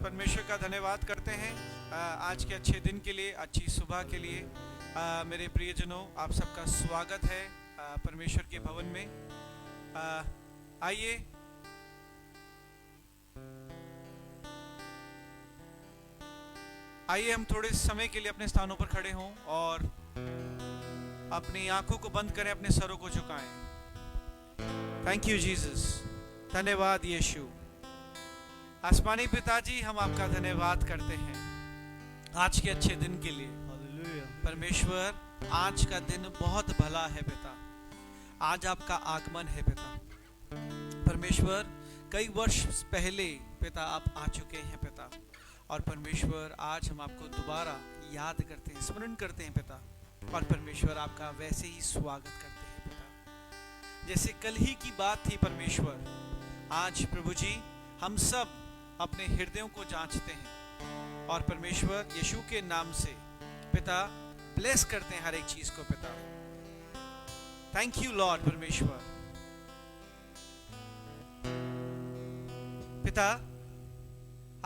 परमेश्वर का धन्यवाद करते हैं आज के अच्छे दिन के लिए, अच्छी सुबह के लिए। मेरे प्रियजनों, आप सबका स्वागत है परमेश्वर के भवन में। आइए हम थोड़े समय के लिए अपने स्थानों पर खड़े हों और अपनी आंखों को बंद करें, अपने सरों को झुकाएं। थैंक यू जीसस, धन्यवाद यीशु। आसमानी पिताजी, हम आपका धन्यवाद करते हैं आज के अच्छे दिन के लिए। परमेश्वर, आज का दिन बहुत भला है पिता। आज आपका आगमन है पिता। परमेश्वर, कई वर्ष पहले पिता आप आ चुके हैं पिता, और परमेश्वर आज हम आपको दोबारा याद करते हैं, स्मरण करते हैं पिता, और परमेश्वर आपका वैसे ही स्वागत करते हैं पिता जैसे कल ही की बात थी। परमेश्वर, आज प्रभु जी हम सब अपने हृदयों को जांचते हैं और परमेश्वर यीशु के नाम से पिता ब्लेस करते हैं हर एक चीज को पिता। Thank you Lord. परमेश्वर पिता,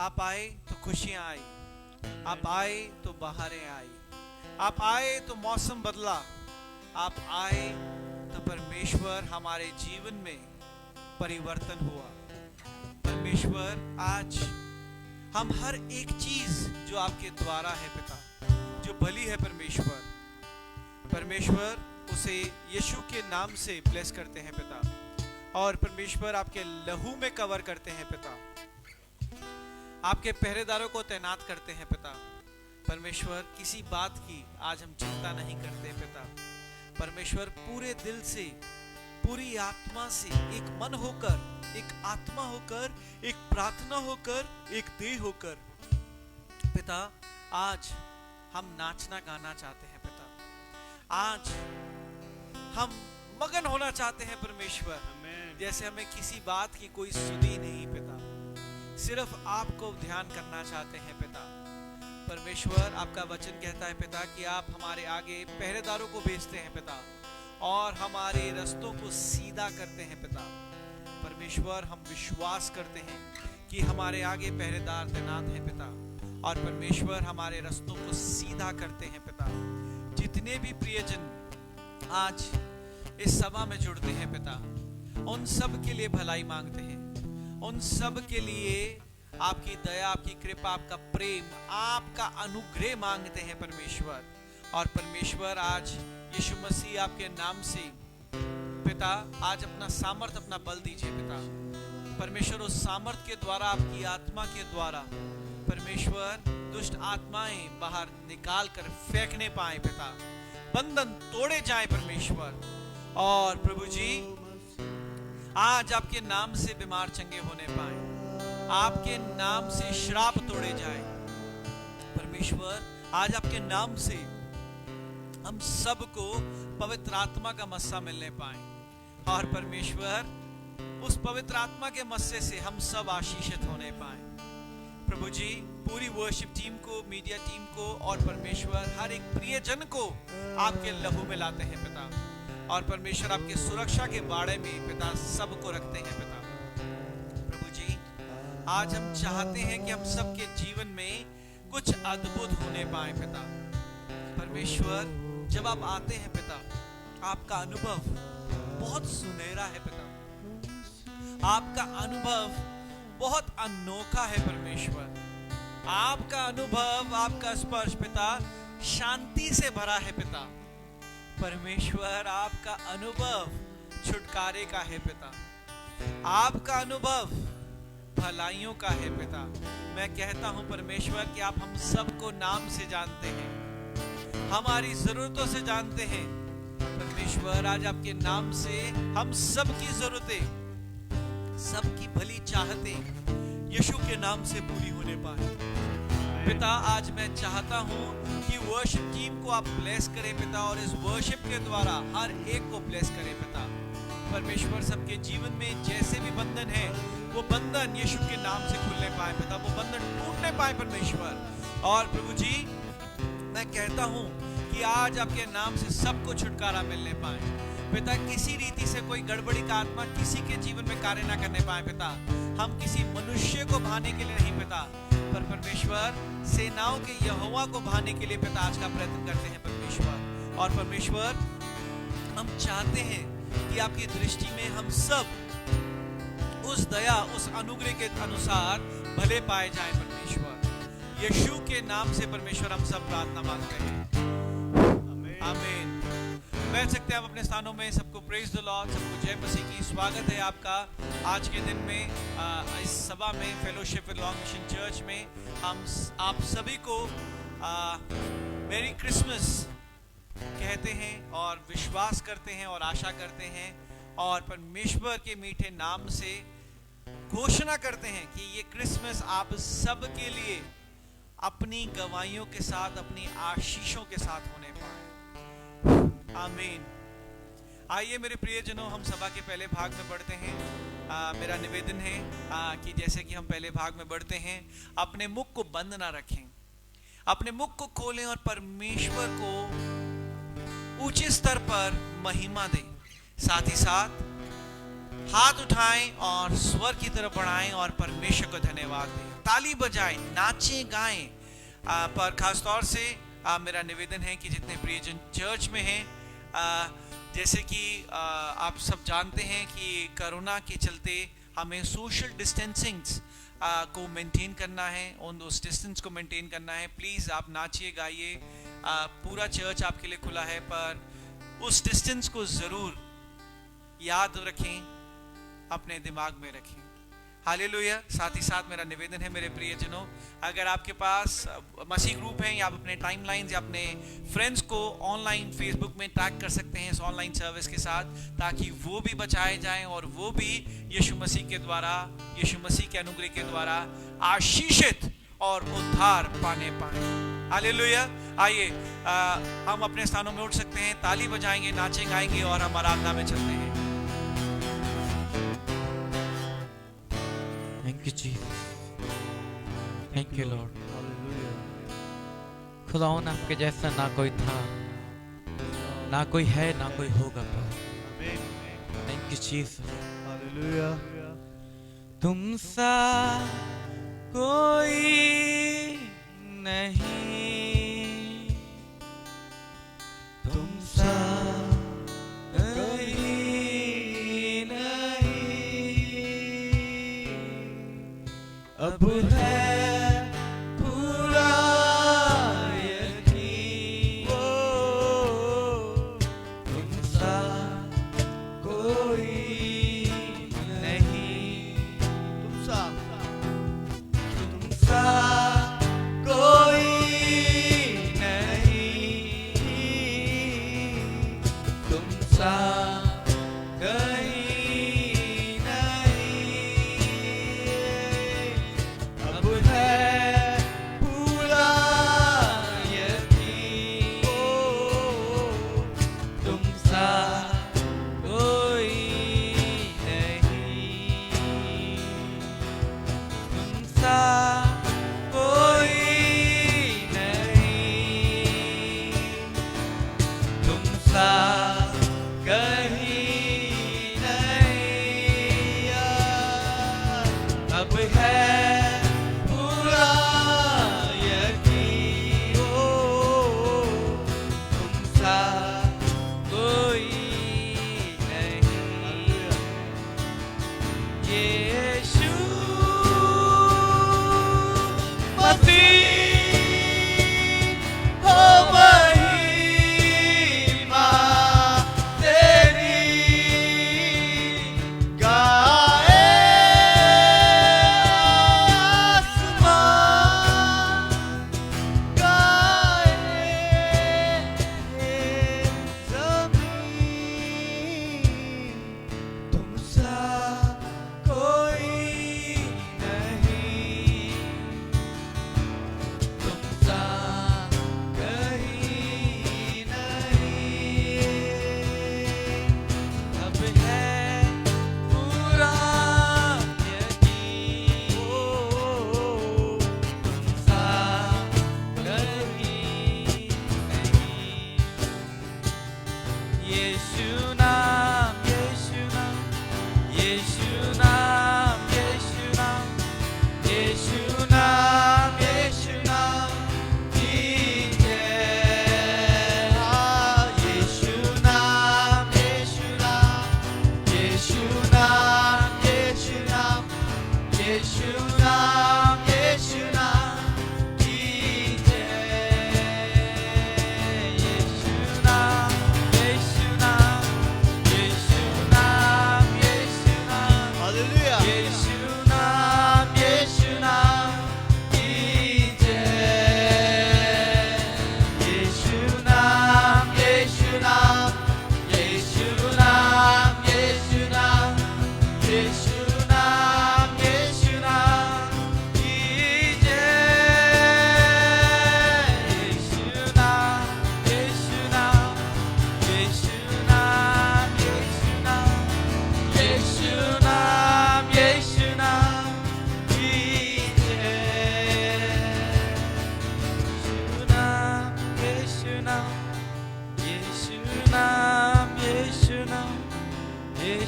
आप आए तो खुशियां आई, आप आए तो बहारें आई, आप आए तो मौसम बदला, आप आए तो परमेश्वर हमारे जीवन में परिवर्तन हुआ। परमेश्वर, आज हम हर एक चीज जो आपके द्वारा है पिता, जो भली है परमेश्वर उसे यीशु के नाम से ब्लेस करते हैं पिता, और परमेश्वर आपके लहू में कवर करते हैं पिता। आपके पहरेदारों को तैनात करते हैं पिता। परमेश्वर, किसी बात की आज हम चिंता नहीं करते पिता। परमेश्वर, पूरे दिल से, पूरी आत्मा से, एक मन होकर, एक आत्मा होकर, एक प्रार्थना होकर, एक देह होकर पिता, आज हम नाचना गाना चाहते हैं पिता। आज हम मगन होना चाहते हैं परमेश्वर, जैसे हमें किसी बात की कोई सुधी नहीं पिता, सिर्फ आपको ध्यान करना चाहते हैं पिता। परमेश्वर, आपका वचन कहता है पिता कि आप हमारे आगे पहरेदारों को भेजते हैं पिता, और हमारे रास्तों को सीधा करते हैं पिता। परमेश्वर, हम विश्वास करते हैं कि हमारे आगे पहरेदार तैनात हैं पिता, और परमेश्वर हमारे रास्तों को सीधा करते हैं पिता। जितने भी प्रियजन आज इस सभा में जुड़ते हैं पिता, उन सब के लिए भलाई मांगते हैं, उन सब के लिए आपकी दया, आपकी कृपा, आपका प्रेम, आपका अनुग्रह मांगते हैं परमेश्वर। और परमेश्वर, आज यीशु मसीह आपके नाम से पिता, आज अपना सामर्थ, अपना बल दीजिए पिता। परमेश्वर, उस सामर्थ के द्वारा, आपकी आत्मा के द्वारा परमेश्वर दुष्ट आत्माएं बाहर निकाल कर फेंकने पाए पिता, बंधन तोड़े जाए परमेश्वर। और प्रभु जी, आज आपके नाम से बीमार चंगे होने पाए, आपके नाम से श्राप तोड़े जाए परमेश्वर। आज आपके नाम से हम सबको पवित्र आत्मा का मस्सा मिलने पाए, और परमेश्वर उस पवित्र आत्मा के मस्से से हम सब आशीषित होने पाए। प्रभु जी, पूरी वर्शिप टीम को, मीडिया टीम को, और परमेश्वर हर एक प्रियजन को आपके लहू में लाते हैं पिता, और परमेश्वर आपके सुरक्षा के बाड़े में पिता सबको रखते हैं पिता। प्रभु जी, आज हम चाहते हैं कि हम सबके जीवन में कुछ अद्भुत होने पाए पिता। परमेश्वर, जब आप आते हैं पिता, आपका अनुभव बहुत सुनहरा है पिता, आपका अनुभव बहुत अनोखा है परमेश्वर। आपका अनुभव, आपका स्पर्श पिता शांति से भरा है पिता। परमेश्वर, आपका अनुभव छुटकारे का है पिता, आपका अनुभव भलाइयों का है पिता। मैं कहता हूं परमेश्वर कि आप हम सबको नाम से जानते हैं, हमारी जरूरतों से जानते हैं परमेश्वर। आज आपके नाम से हम सबकी जरूरतें, सबकी भली चाहतें यीशु के नाम से पूरी होने पाए पिता। आज मैं चाहता हूं कि वर्शिप टीम को आप ब्लेस करें पिता, और इस वर्शिप के द्वारा हर एक को ब्लेस करें पिता। परमेश्वर, सबके जीवन में जैसे भी बंधन है, वो बंधन यीशु के नाम से खुलने पाए पिता, वो बंधन टूटने पाए परमेश्वर। और प्रभु जी, मैं कहता हूं कि आज आपके नाम से सबको छुटकारा मिलने पाए पिता। किसी रीति से कोई गड़बड़ी का आत्मा किसी के जीवन में कार्य ना करने पाए पिता। हम किसी मनुष्य को भाने के लिए नहीं पिता, पर परमेश्वर सेनाओं के यहोवा को भाने के लिए पिता आज का प्रयत्न करते हैं परमेश्वर। और परमेश्वर हम चाहते हैं कि आपकी दृष्टि में हम सब उस दया, उस अनुग्रह के अनुसार भले पाए जाएं परमेश्वर। यीशु के नाम से परमेश्वर हम सब प्रार्थना मांगते हैं, आमीन। बैठ सकते हैं आप अपने स्थानों में। सबको प्रेज द लॉर्ड, सबको जय मसीह की। स्वागत है आपका आज के दिन में इस सभा में, fellowship with long mission church में। हम आप सभी को मेरी क्रिसमस कहते हैं और विश्वास करते हैं और आशा करते हैं और परमेश्वर के मीठे नाम से घोषणा करते हैं कि ये क्रिसमस आप सब के लिए अपनी गवाहियों के साथ, अपनी आशीषों के साथ होने पाए, आमीन। आइए मेरे प्रियजनों, हम सभा के पहले भाग में बढ़ते हैं। मेरा निवेदन है कि जैसे कि हम पहले भाग में बढ़ते हैं, अपने मुख को बंद ना रखें, अपने मुख को खोलें और परमेश्वर को ऊंचे स्तर पर महिमा दें। साथ ही साथ हाथ उठाएं और स्वर की तरफ बढ़ाएं और परमेश्वर को धन्यवाद दें, ताली बजाएं, नाचें, गाएं। पर खास तौर से मेरा निवेदन है कि जितने प्रियजन चर्च में हैं, जैसे कि आप सब जानते हैं कि कोरोना के चलते हमें सोशल डिस्टेंसिंग को मेंटेन करना है, उस डिस्टेंस को मेंटेन करना है। प्लीज़ आप नाचिए, गाइए, पूरा चर्च आपके लिए खुला है, पर उस डिस्टेंस को ज़रूर याद रखें, अपने दिमाग में रखें। हालेलुया। साथ ही साथ मेरा निवेदन है मेरे प्रियजनों, अगर आपके पास मसीह ग्रुप है या आप अपने टाइमलाइंस या अपने फ्रेंड्स को ऑनलाइन फेसबुक में टैग कर सकते हैं इस ऑनलाइन सर्विस के साथ, ताकि वो भी बचाए जाएं और वो भी यीशु मसीह के द्वारा, यीशु मसीह के अनुग्रह के द्वारा आशीषित और उद्धार पाने पाए। हालेलुया। आइए हम अपने स्थानों में उठ सकते हैं, ताली बजाएंगे, नाचें, गाएंगे और हम आराधना में चलते हैं। Thank you, Jesus. Thank you, Lord. खुदावन आपके जैसा ना कोई था, ना कोई है, ना कोई होगा। Thank you, Jesus. Hallelujah. तुम सा कोई नहीं, तुम सा कोई अब है पूरा यकीन, तुम सा कोई नहीं, तुम सा कोई नहीं, तुम सा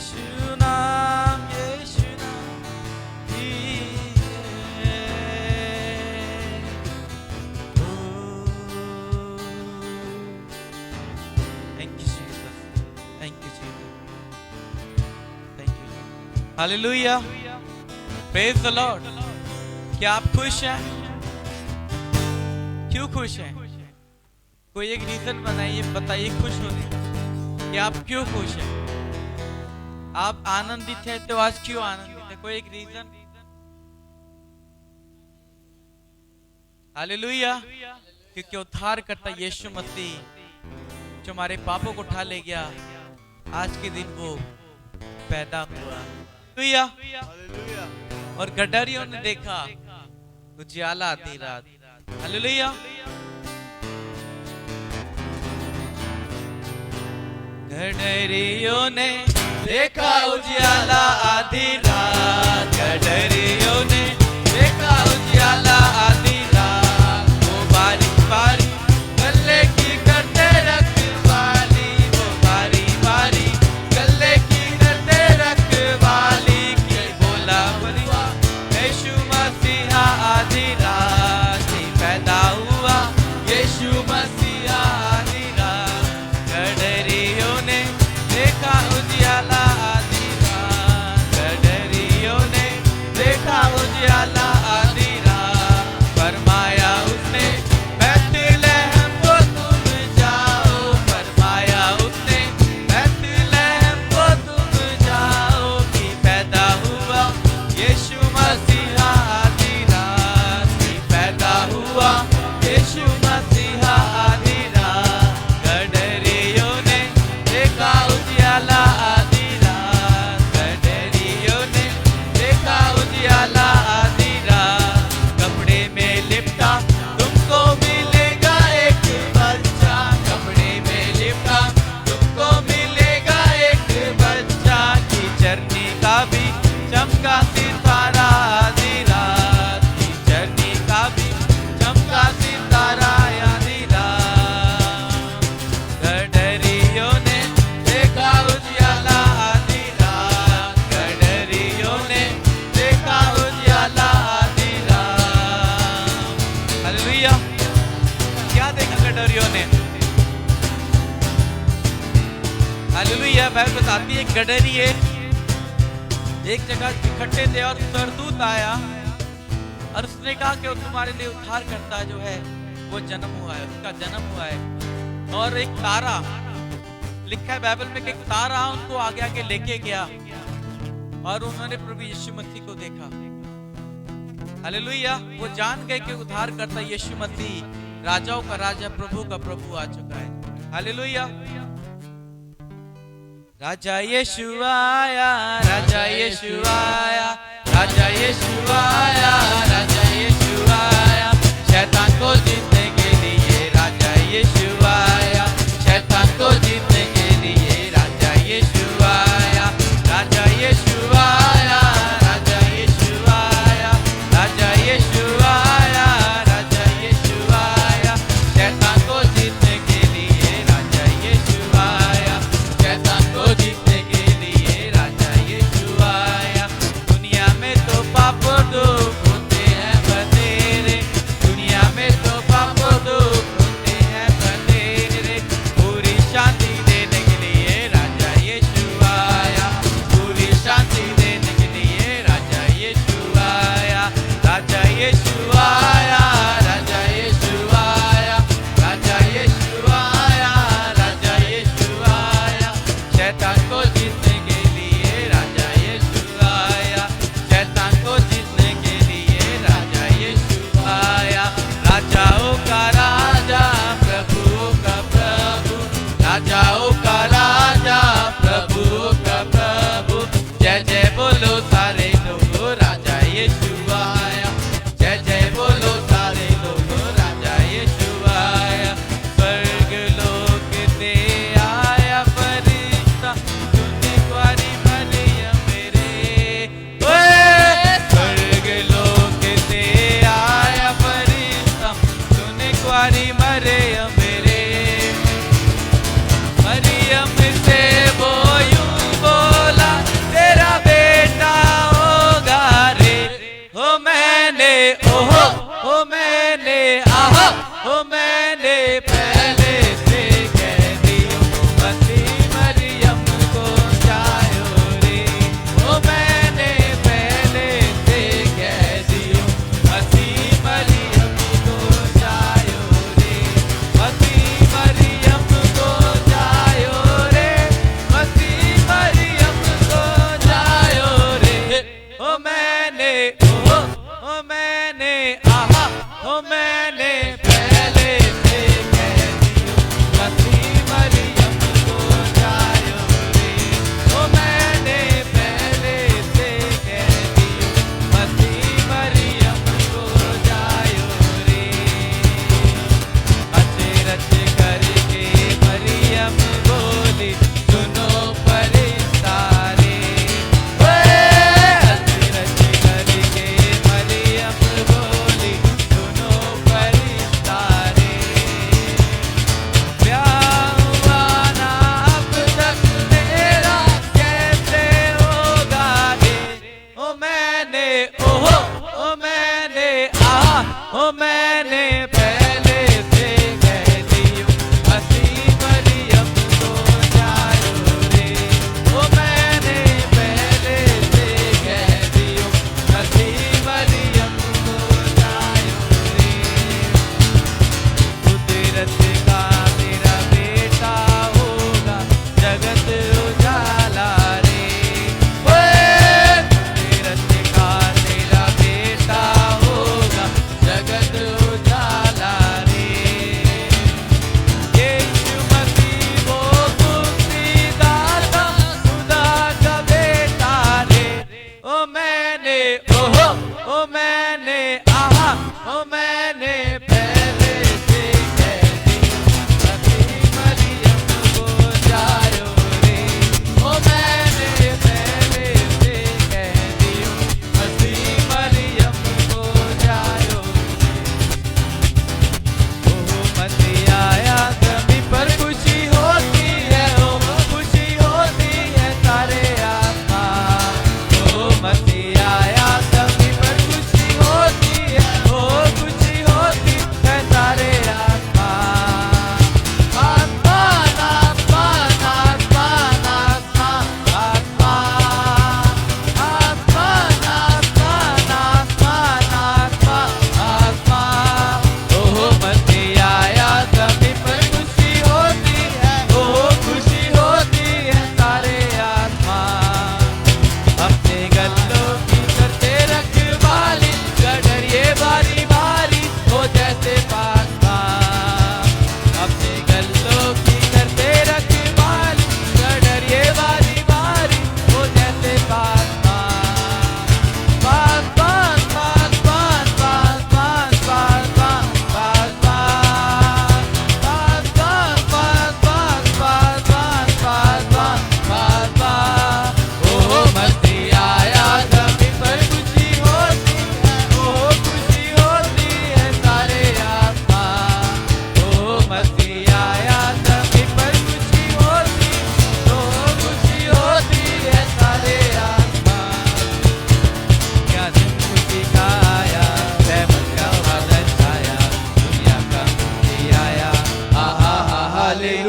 यीशु नाम ही है। Thank you, Jesus. Thank you, Jesus. Thank you. Hallelujah. Praise the Lord. क्या आप खुश हैं? क्यों खुश हैं? कोई एक रीजन बताइए खुश होने का कि आप क्यों खुश हैं? आप आनंदित हैं तो आज क्यों आनंदित है? कोई एक रीजन? हालेलुया। क्योंकि उद्धार करता यीशु मसीह जो हमारे पापों को उठा ले गया, आज के दिन वो पैदा हुआ। हालेलुया। और गडरियों ने देखा उजियाला आधी रात। हालेलुया। गडरियों ने देखा उजियाला आधी रात। गडरियों ने देखा उजियाला आधी रात। वो बारी बारी गले की करते रखवाली, वो बारी बारी गले की करते रखवाली की बोला बलिया यीशु मसीहा आधी रात ही पैदा हुआ। यीशु मसीहा आधी रात। गडरियों ने देखा उजियाला आधी रात। गडरियों ने देखा उजियाला आधी रात। फरमाया उसने बैतलहम को तुम जाओ। फरमाया उसने बैतलहम को तुम जाओ कि पैदा हुआ यीशु मसीहा आधी रात। कि पैदा हुआ यीशु मसीहा आधी रात। गडरियों ने देखा उजियाला आधी रात। गडरियों ने देखा उजियाला आधी रात। कपड़े में लिपटा तुमको मिलेगा एक बच्चा। कपड़े में लिपटा तुमको मिलेगा एक बच्चा। की चरनी का भी चमका सितारा आधी रात। की चरनी का भी चमका सितारा आधी रात। गडरियों ने देखा उजियाला आधी रात। गडरियों ने देखा उजियाला आधी रात। हालेलुया। क्या देखा गडरियों ने? हालेलुया। बाइबल बताती है गडरिये एक जगह इकट्ठे थे और स्वर्गदूत आया और उसने कहा कि वो तुम्हारे लिए उद्धार करता जो है वो जन्म हुआ है, उसका जन्म हुआ है। और एक तारा लिखा है बाइबल में कि एक तारा उनको आगे आगे लेके गया और उन्होंने प्रभु यीशु मसीह को देखा। हालेलुया। वो जान गए कि उद्धार करता यीशु मसीह राजाओं का राजा प्रभु का प्रभु आ चुका है। हालेलुया। राजा यीशु आया, राजा यीशु आया, राजा यीशु आया, राजा यीशु आया। शैतान को जीतने के लिए राजा यीशु आया। शैतान को जीतने के लिए राजा यीशु आया। राजा यीशु आया, राजा यीशु आया, राजा यीशु आया, राजा यीशु आया। शैतान को जीतने के लिए राजा यीशु आया। शैतान को जीतने के लिए राजा यीशु आया। दुनिया में तो पाप दुख होते हैं बतेरे।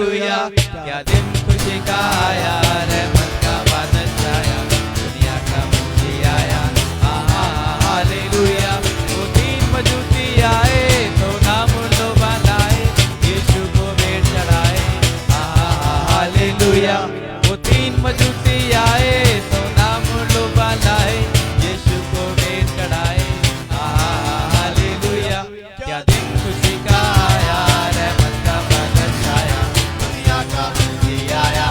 हालेलुया क्या दिन खुशी का आया रहमत का बादल छाया दुनिया का मुझे आया हालेलुया वो तीन मजूसी आए तो नाम लो बनाए यीशु को भेंट चढ़ाए हालेलुया वो तीन मजूसी आए तो नाम लो बनाए यीशु को भेंट चढ़ाए हालेलुया क्या दिन खुशी का आया रहमत का बादल छाया दुनिया का मुझे आया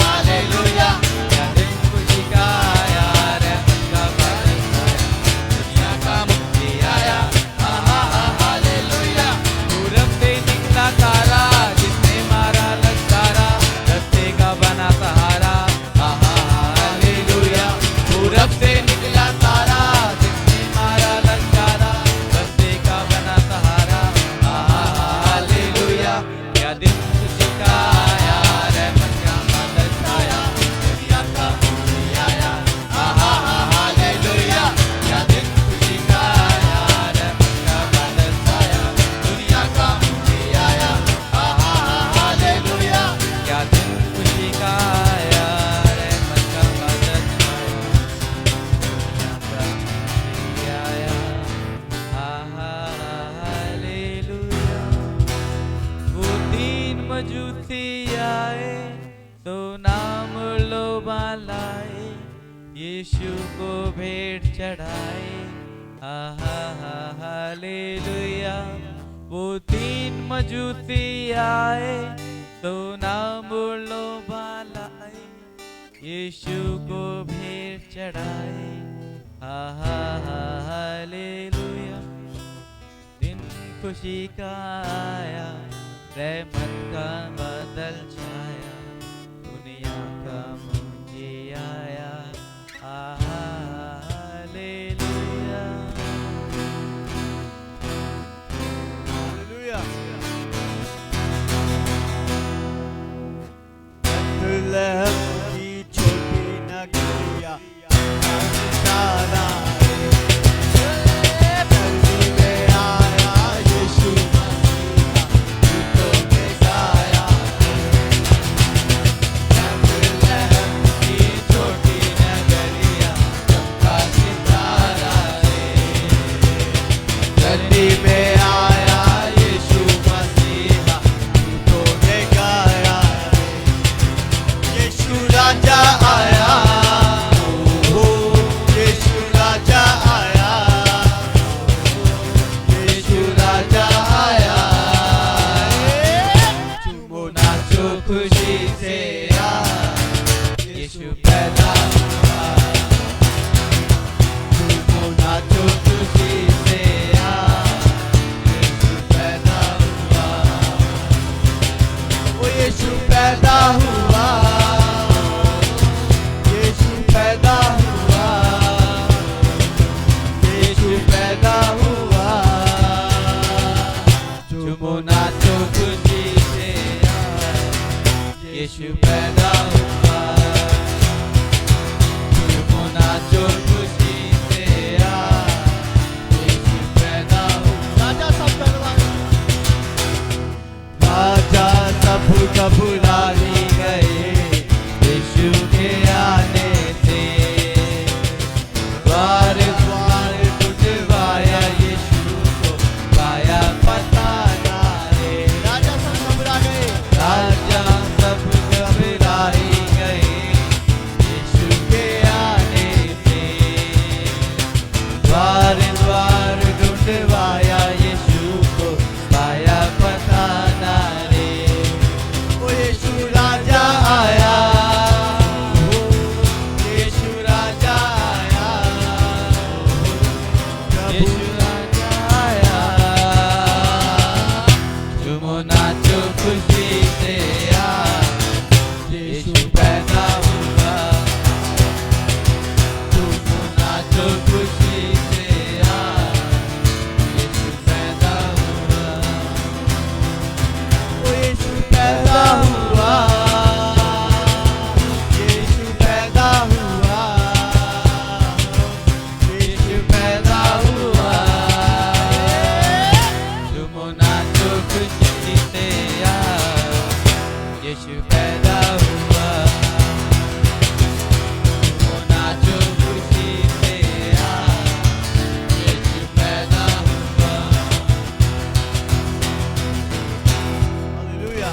हालेलुया क्या दिन खुशी का आया रहमत का बादल छाया दुनिया का मुझे आया हालेलुया पूरब से निकला तारा जिसने मारा ललकारा रस्ते का बना सहारा हालेलुया पूरब से निकला तारा जिसने मारा ललकारा रस्ते का बना सहारा हालेलुया क्या दिन खुशी का आया रहमत का बादल छाया दुनिया का मुझे आया हालेलुया क्या दिन खुशी का आया रहमत का बादल छाया दुनिया का मुझे आया हालेलुया क्या दिन खुशी का आया रहमत का बादल छाया दुनिया का मुझे आया हालेलुया वो तीन मजूसी आए तो नाम लो बालाए यीशु को भेंट चढ़ाए हालेलुया वो तीन मजूसी आए तो नाम लो बालाए यीशु को भेंट चढ़ाए हालेलुया दिन खुशी का आया रहमत का बादल छाया दुनिया का मुझे आया हालेलुया बethlehem की छोटी नगरिया तारा धरती में आया यीशु मसीहा दूतों ने गाया बethlehem की छोटी नगरिया चमका सितारा रे धरती में आया यीशु मसीहा दूतों ने गाया यीशु राजा आया ओ यीशु राजा आया यीशु राजा आया झूमो नाचो खुशी से यीशु पैदा हुआ झूमो नाचो खुशी से यीशु पैदा हुआ ओ यीशु पैदा हुआ यीशु पैदा हुआ यीशु पैदा हुआ झूमो नाचो खुशी से यीशु पैदा हुआ झूमो नाचो खुशी से यीशु पैदा हुआ राजा सब घबराई गए यीशु के आने से द्वार द्वार टूटवाया यीशु को पाया पता ना रे राजा सब घबरा गए राजा सब घबराई गए यीशु के आने से द्वार द्वार ढूंढवाया यीशु को पाया पता ना रे ओ यीशु यीशु पैदा हुआ, वो नाचो खुशी से आज, यीशु पैदा हुआ। हालेलुया।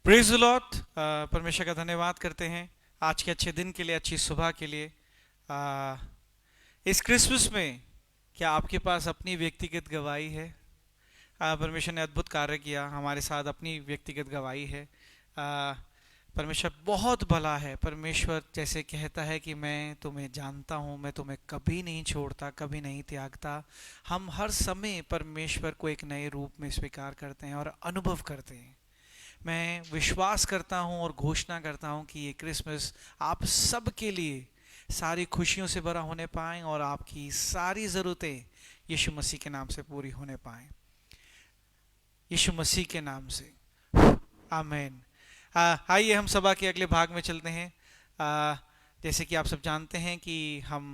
Praise the Lord. परमेश्वर का धन्यवाद करते हैं आज के अच्छे दिन के लिए, अच्छी सुबह के लिए। इस क्रिसमस में क्या आपके पास अपनी व्यक्तिगत गवाही है? परमेश्वर ने अद्भुत कार्य किया हमारे साथ, अपनी व्यक्तिगत गवाही है। परमेश्वर बहुत भला है। परमेश्वर जैसे कहता है कि मैं तुम्हें जानता हूँ, मैं तुम्हें कभी नहीं छोड़ता, कभी नहीं त्यागता। हम हर समय परमेश्वर को एक नए रूप में स्वीकार करते हैं और अनुभव करते हैं। मैं विश्वास करता हूँ और घोषणा करता हूँ कि ये क्रिसमस आप सब के लिए सारी खुशियों से भरा होने पाएँ और आपकी सारी ज़रूरतें यीशु मसीह के नाम से पूरी होने पाएँ, यीशु मसीह के नाम से। आमीन। आइए हम सभा के अगले भाग में चलते हैं। जैसे कि आप सब जानते हैं कि हम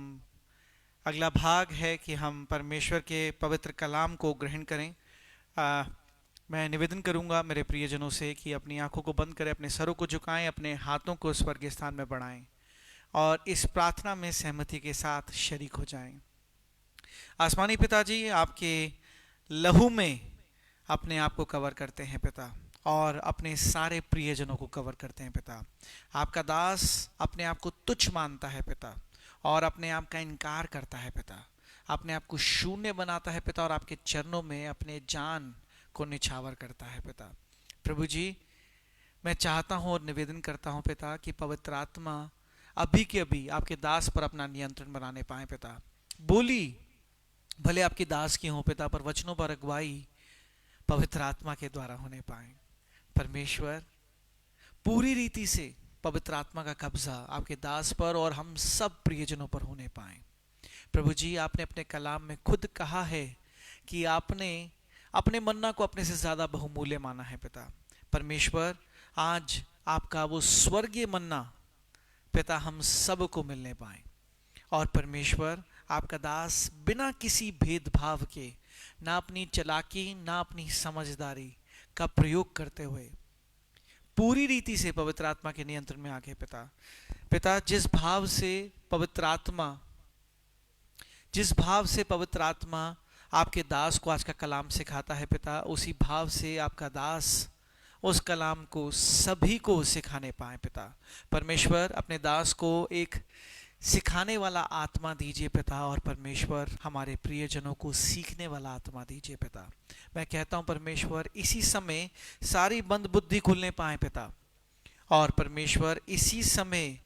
अगला भाग है कि हम परमेश्वर के पवित्र कलाम को ग्रहण करें। मैं निवेदन करूंगा मेरे प्रियजनों से कि अपनी आंखों को बंद करें, अपने सरों को झुकाएं, अपने हाथों को स्वर्गीय स्थान में बढ़ाएं और इस प्रार्थना में सहमति के साथ शरीक हो जाएं। आसमानी पिताजी, आपके लहू में अपने आप को कवर करते हैं पिता, और अपने सारे प्रियजनों को कवर करते हैं पिता। आपका दास अपने आप को तुच्छ मानता है पिता और अपने आप का इनकार करता है पिता, अपने आप को शून्य बनाता है पिता और आपके चरणों में अपने जान को निछावर करता है पिता। प्रभु जी, मैं चाहता हूँ और निवेदन करता हूँ पिता कि पवित्र आत्मा अभी के अभी आपके दास पर अपना नियंत्रण बनाने पाए पिता। बोली भले आपके दास की हो पिता, पर वचनों पर अगुवाई पवित्र आत्मा के द्वारा होने पाए। परमेश्वर, पूरी रीति से पवित्र आत्मा का कब्जा आपके दास पर और हम सब प्रियजनों पर होने पाए। प्रभु जी, आपने अपने कलाम में खुद कहा है कि आपने अपने मन्ना को अपने से ज्यादा बहुमूल्य माना है पिता। परमेश्वर, आज आपका वो स्वर्गीय मन्ना पिता हम सब को मिलने पाए और परमेश्वर आपका दास बिना किसी भेदभाव के, ना अपनी चालाकी ना अपनी समझदारी का प्रयोग करते हुए पूरी रीति से पवित्र आत्मा के नियंत्रण में आ गए पिता। पिता, जिस भाव से पवित्र आत्मा आपके दास को आज का कलाम सिखाता है पिता, उसी भाव से आपका दास उस कलाम को सभी को सिखाने पाए पिता। परमेश्वर, अपने दास को एक सिखाने वाला आत्मा दीजिए पिता, और परमेश्वर हमारे प्रियजनों को सीखने वाला आत्मा दीजिए पिता। मैं कहता हूं परमेश्वर, इसी समय सारी बंद बुद्धि खुलने पाए पिता, और परमेश्वर इसी समय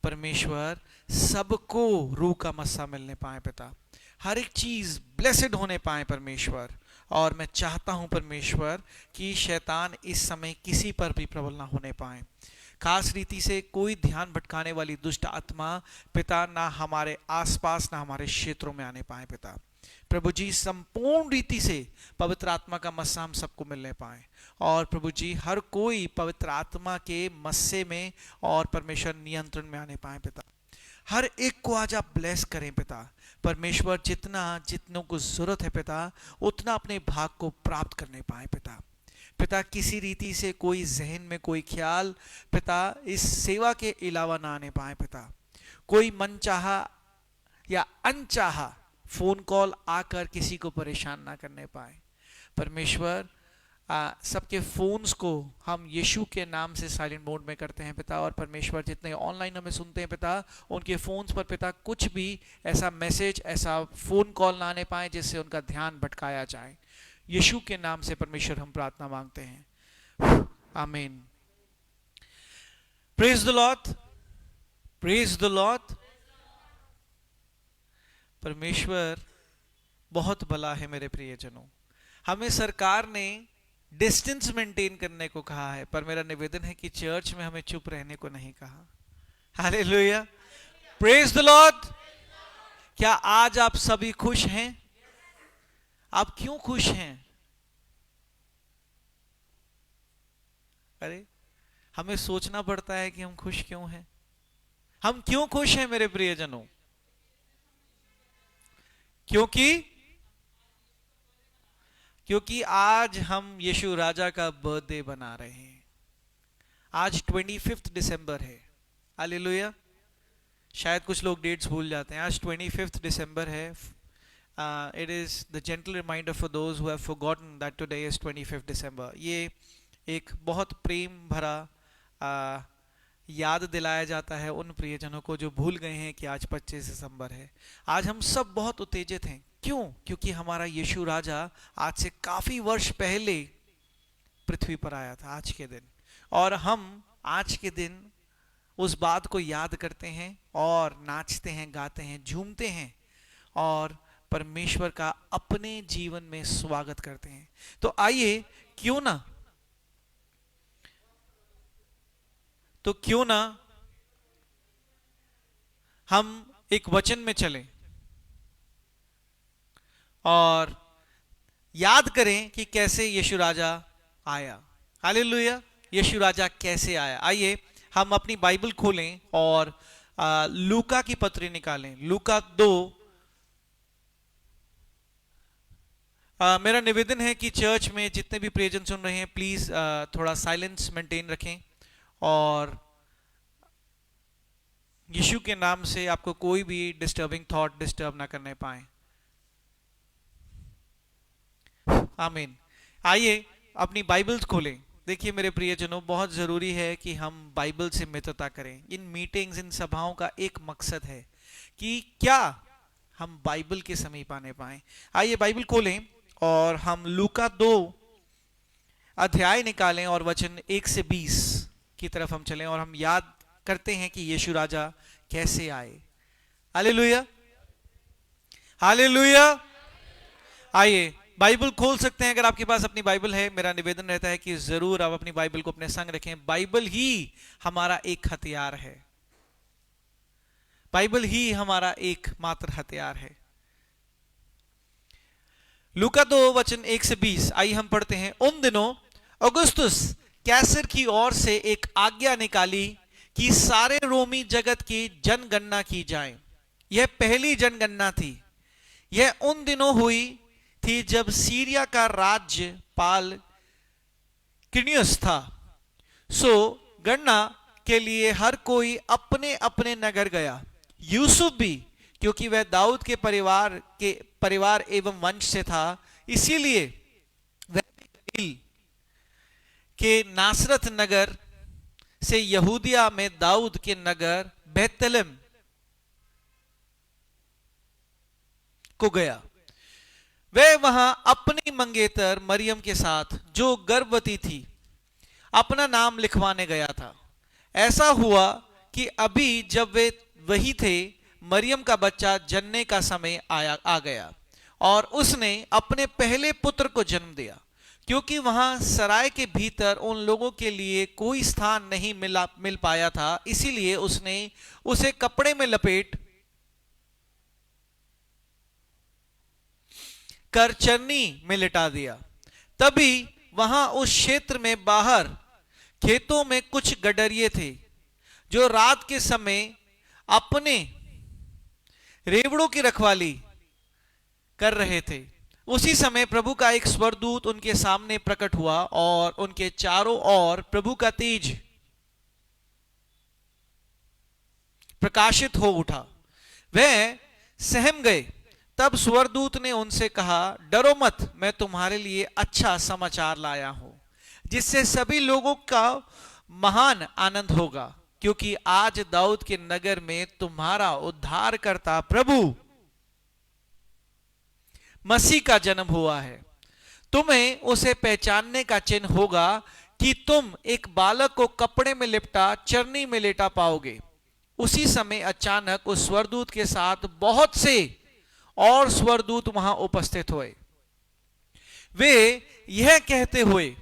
परमेश्वर सबको रूह का मस्सा मिलने पाए पिता, हर एक चीज ब्लेसेड होने पाए परमेश्वर। और मैं चाहता हूं परमेश्वर कि शैतान इस समय किसी पर भी प्रबल ना होने पाए, खास रीति से कोई ध्यान भटकाने वाली दुष्ट आत्मा पिता ना हमारे आसपास ना हमारे क्षेत्रों में आने पाए पिता। प्रभु जी, संपूर्ण रीति से पवित्र आत्मा का मस्सा हम सबको मिलने पाए, और प्रभु जी हर कोई पवित्र आत्मा के मस्से में और परमेश्वर नियंत्रण में आने पाए पिता। हर एक को आज आप ब्लेस करें पिता। परमेश्वर, जितनों को जरूरत है पिता, उतना अपने भाग को प्राप्त करने पाए पिता। पिता, किसी रीति से कोई जहन में कोई ख्याल पिता इस सेवा के अलावा ना आने पाए पिता। कोई मनचाहा या अनचाहा फोन कॉल आकर किसी को परेशान ना करने पाए परमेश्वर। सबके फोन्स को हम यीशु के नाम से साइलेंट मोड में करते हैं पिता, और परमेश्वर जितने ऑनलाइन हमें सुनते हैं पिता, उनके फोन्स पर पिता कुछ भी ऐसा मैसेज, ऐसा फोन कॉल ना आने पाए जिससे उनका ध्यान भटकाया जाए। यीशु के नाम से परमेश्वर हम प्रार्थना मांगते हैं, आमीन। Praise the Lord, praise the Lord. परमेश्वर बहुत भला है मेरे प्रियजनों। हमें सरकार ने डिस्टेंस मेंटेन करने को कहा है, पर मेरा निवेदन है कि चर्च में हमें चुप रहने को नहीं कहा। Hallelujah, praise the Lord. क्या आज आप सभी खुश हैं? आप क्यों खुश हैं? अरे, हमें सोचना पड़ता है कि हम खुश क्यों हैं। हम क्यों खुश हैं मेरे प्रियजनों? क्योंकि आज हम यीशु राजा का बर्थडे बना रहे हैं। आज 25 दिसंबर है। हालेलुया। शायद कुछ लोग डेट्स भूल जाते हैं। आज 25 दिसंबर है। It is the gentle reminder for those who have forgotten that today is 25 December. ये एक बहुत प्रेम भरा याद दिलाया जाता है उन प्रियजनों को जो भूल गए हैं कि आज 25 दिसंबर है। आज हम सब बहुत उत्तेजित हैं। क्यों? क्योंकि हमारा यीशु राजा आज से काफी वर्ष पहले पृथ्वी पर आया था आज के दिन, और हम आज के दिन उस बात को याद करते हैं और नाचते हैं, गाते हैं, झूमते हैं और परमेश्वर का अपने जीवन में स्वागत करते हैं। तो आइए, क्यों ना हम एक वचन में चलें और याद करें कि कैसे यीशु राजा आया। हालेलुया, यीशु राजा कैसे आया। आइए हम अपनी बाइबल खोलें और लूका की पत्री निकालें। लूका 2। मेरा निवेदन है कि चर्च में जितने भी प्रियजन सुन रहे हैं, प्लीज थोड़ा साइलेंस मेंटेन रखें, और यीशु के नाम से आपको कोई भी डिस्टर्बिंग थॉट डिस्टर्ब ना करने पाए। आमीन। आइए अपनी बाइबल्स खोलें। देखिए मेरे प्रियजनों, बहुत जरूरी है कि हम बाइबल से मित्रता करें। इन मीटिंग्स, इन सभाओं का एक मकसद है कि क्या हम बाइबल के समीप आने पाए। आइए बाइबल खोलें और हम लूका 2 अध्याय निकालें और वचन 1 से 20 की तरफ हम चलें, और हम याद करते हैं कि यीशु राजा कैसे आए। Hallelujah, hallelujah. आइए बाइबल खोल सकते हैं अगर आपके पास अपनी बाइबल है। मेरा निवेदन रहता है कि जरूर आप अपनी बाइबल को अपने संग रखें। बाइबल ही हमारा एक हथियार है। बाइबल ही हमारा एकमात्र हथियार है। लूका 2 वचन 1 से 20। आइए हम पढ़ते हैं। उन दिनों औगुस्तुस कैसर की ओर से एक आज्ञा निकाली कि सारे रोमी जगत की जनगणना की जाए। यह पहली जनगणना थी। यह उन दिनों हुई थी जब सीरिया का राज्यपाल क्विरिनियस था। सो गणना के लिए हर कोई अपने अपने नगर गया, यूसुफ भी, क्योंकि वह दाऊद के परिवार एवं वंश से था, इसीलिए वह गलील के नासरत नगर से यहूदिया में दाऊद के नगर बेतलेहम को गया। वह वहां अपनी मंगेतर मरियम के साथ, जो गर्भवती थी, अपना नाम लिखवाने गया था। ऐसा हुआ कि अभी जब वे वही थे, मरियम का बच्चा जनने का समय आ गया और उसने अपने पहले पुत्र को जन्म दिया। क्योंकि वहां सराय के भीतर उन लोगों के लिए कोई स्थान नहीं मिल पाया था, इसीलिए उसने उसे कपड़े में लपेट कर चरनी में लिटा दिया। तभी वहां उस क्षेत्र में बाहर खेतों में कुछ गडरिये थे, जो रात के समय अपने रेवड़ों की रखवाली कर रहे थे। उसी समय प्रभु का एक स्वर्गदूत उनके सामने प्रकट हुआ और उनके चारों ओर प्रभु का तेज प्रकाशित हो उठा। वह सहम गए। तब स्वर्गदूत ने उनसे कहा, डरो मत, मैं तुम्हारे लिए अच्छा समाचार लाया हूं, जिससे सभी लोगों का महान आनंद होगा। क्योंकि आज दाऊद के नगर में तुम्हारा उद्धारकर्ता प्रभु मसीह का जन्म हुआ है। तुम्हें उसे पहचानने का चिन्ह होगा कि तुम एक बालक को कपड़े में लिपटा चरनी में लेटा पाओगे। उसी समय अचानक उस स्वर्गदूत के साथ बहुत से और स्वर्गदूत वहां उपस्थित हुए। वे यह कहते हुए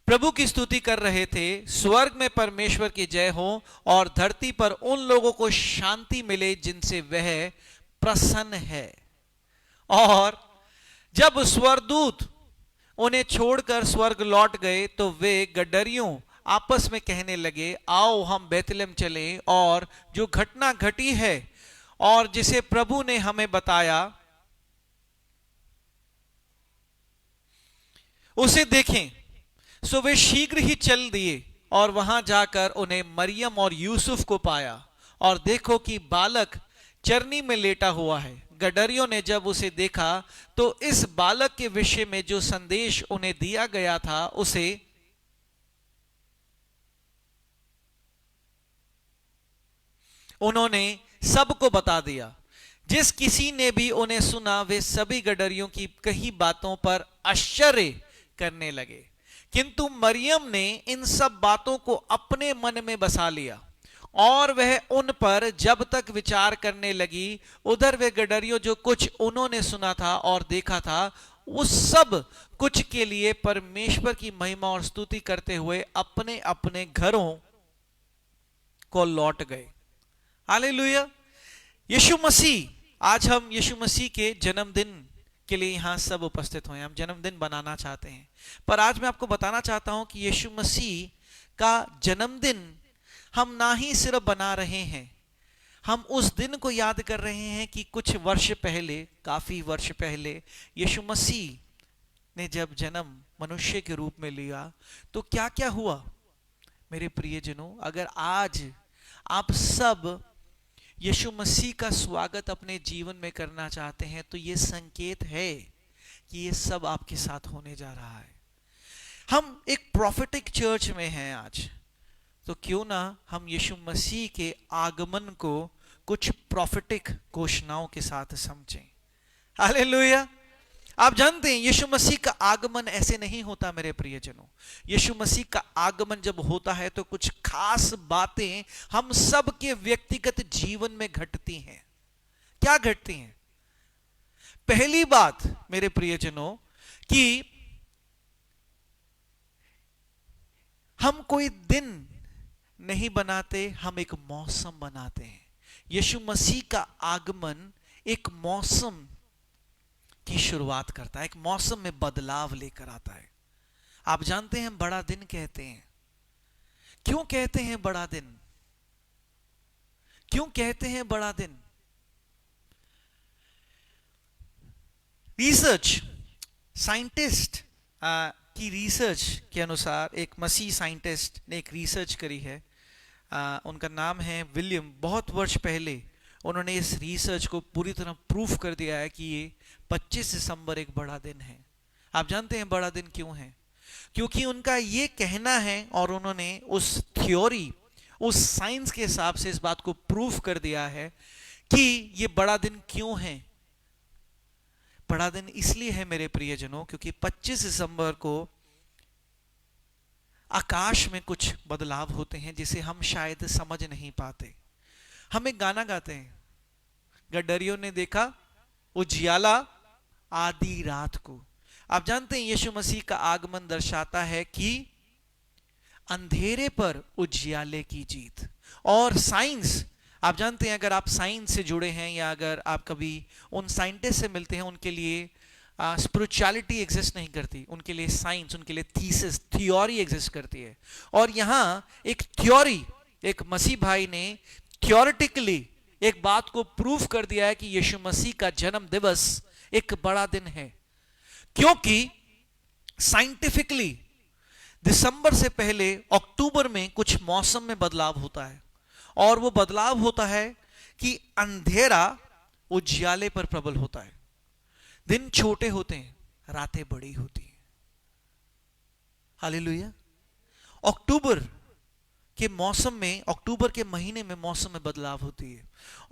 प्रभु की स्तुति कर रहे थे, स्वर्ग में परमेश्वर की जय हो और धरती पर उन लोगों को शांति मिले जिनसे वह प्रसन्न है। और जब स्वर्गदूत उन्हें छोड़कर स्वर्ग लौट गए तो वे गडरियों आपस में कहने लगे, आओ हम बेतलेहम चलें और जो घटना घटी है और जिसे प्रभु ने हमें बताया उसे देखें। सो वे शीघ्र ही चल दिए और वहां जाकर उन्हें मरियम और यूसुफ को पाया। और देखो कि बालक चरनी में लेटा हुआ है। गडरियों ने जब उसे देखा तो इस बालक के विषय में जो संदेश उन्हें दिया गया था उसे उन्होंने सबको बता दिया। जिस किसी ने भी उन्हें सुना, वे सभी गडरियों की कही बातों पर आश्चर्य करने लगे। किंतु मरियम ने इन सब बातों को अपने मन में बसा लिया और वह उन पर जब तक विचार करने लगी, उधर वे गडरियों जो कुछ उन्होंने सुना था और देखा था, उस सब कुछ के लिए परमेश्वर की महिमा और स्तुति करते हुए अपने अपने घरों को लौट गए। हालेलुया। यीशु मसीह, आज हम यीशु मसीह के जन्मदिन के लिए यहां सब उपस्थित हुए। हम जन्मदिन बनाना चाहते हैं, पर आज मैं आपको बताना चाहता हूं कि यीशु मसीह का जन्मदिन हम ना ही सिर्फ बना रहे हैं, हम उस दिन को याद कर रहे हैं कि कुछ वर्ष पहले, काफी वर्ष पहले यीशु मसीह ने जब जन्म मनुष्य के रूप में लिया तो क्या क्या हुआ। मेरे प्रियजनों, अगर आज आप सब यीशु मसीह का स्वागत अपने जीवन में करना चाहते हैं तो यह संकेत है कि यह सब आपके साथ होने जा रहा है। हम एक प्रोफेटिक चर्च में हैं आज, तो क्यों ना हम यीशु मसीह के आगमन को कुछ प्रोफेटिक घोषणाओं के साथ समझें। हालेलुया। आप जानते हैं यीशु मसीह का आगमन ऐसे नहीं होता मेरे प्रियजनों। यीशु मसीह का आगमन जब होता है तो कुछ खास बातें हम सब के व्यक्तिगत जीवन में घटती हैं। क्या घटती हैं? पहली बात मेरे प्रियजनों कि हम कोई दिन नहीं बनाते, हम एक मौसम बनाते हैं। यीशु मसीह का आगमन एक मौसम की शुरुआत करता है, एक मौसम में बदलाव लेकर आता है। आप जानते हैं हम बड़ा दिन कहते हैं। क्यों कहते हैं बड़ा दिन? क्यों कहते हैं बड़ा दिन? रिसर्च, साइंटिस्ट की रिसर्च के अनुसार एक मसीह साइंटिस्ट ने एक रिसर्च करी है, उनका नाम है विलियम। बहुत वर्ष पहले उन्होंने इस रिसर्च को पूरी तरह प्रूफ कर दिया है कि ये 25 दिसंबर एक बड़ा दिन है। आप जानते हैं बड़ा दिन क्यों है? क्योंकि उनका ये कहना है और उन्होंने उस थ्योरी, उस साइंस के हिसाब से इस बात को प्रूफ कर दिया है कि ये बड़ा दिन क्यों है। बड़ा दिन इसलिए है मेरे प्रियजनों, क्योंकि 25 दिसंबर को आकाश में कुछ बदलाव होते हैं जिसे हम शायद समझ नहीं पाते। हम एक गाना गाते हैं, गड्डरियों ने देखा उजियाला आधी रात को। आप जानते हैं यीशु मसीह का आगमन दर्शाता है कि अंधेरे पर उजियाले की जीत। और साइंस, आप जानते हैं अगर आप साइंस से जुड़े हैं या अगर आप कभी उन साइंटिस्ट से मिलते हैं, उनके लिए स्पिरिचुअलिटी एग्जिस्ट नहीं करती, उनके लिए साइंस, उनके लिए थीसिस, थ्योरी एग्जिस्ट करती है। और यहां एक थ्योरी, एक मसीह भाई ने थ्योरेटिकली एक बात को प्रूफ कर दिया है कि यीशु मसीह का जन्म दिवस एक बड़ा दिन है। क्योंकि साइंटिफिकली दिसंबर से पहले अक्टूबर में कुछ मौसम में बदलाव होता है, और वो बदलाव होता है कि अंधेरा उजियाले पर प्रबल होता है, दिन छोटे होते हैं, रातें बड़ी होती हैं। हालेलुया। अक्टूबर के मौसम में, अक्टूबर के महीने में मौसम में बदलाव होती है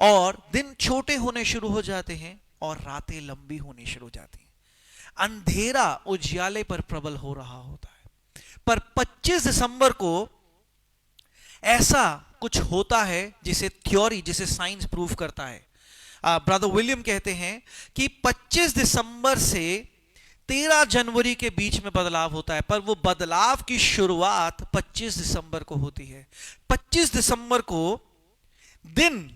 और दिन छोटे होने शुरू हो जाते हैं और रातें लंबी होनी शुरू हो जाती हैं। अंधेरा उजियाले पर प्रबल हो रहा होता है। पर 25 दिसंबर को ऐसा कुछ होता है जिसे थ्योरी, जिसे साइंस प्रूव करता है। ब्रदर विलियम कहते हैं कि 25 दिसंबर से 13 जनवरी के बीच में बदलाव होता है, पर वो बदलाव की शुरुआत 25 दिसंबर को होती है। 25 दिसंबर को दिन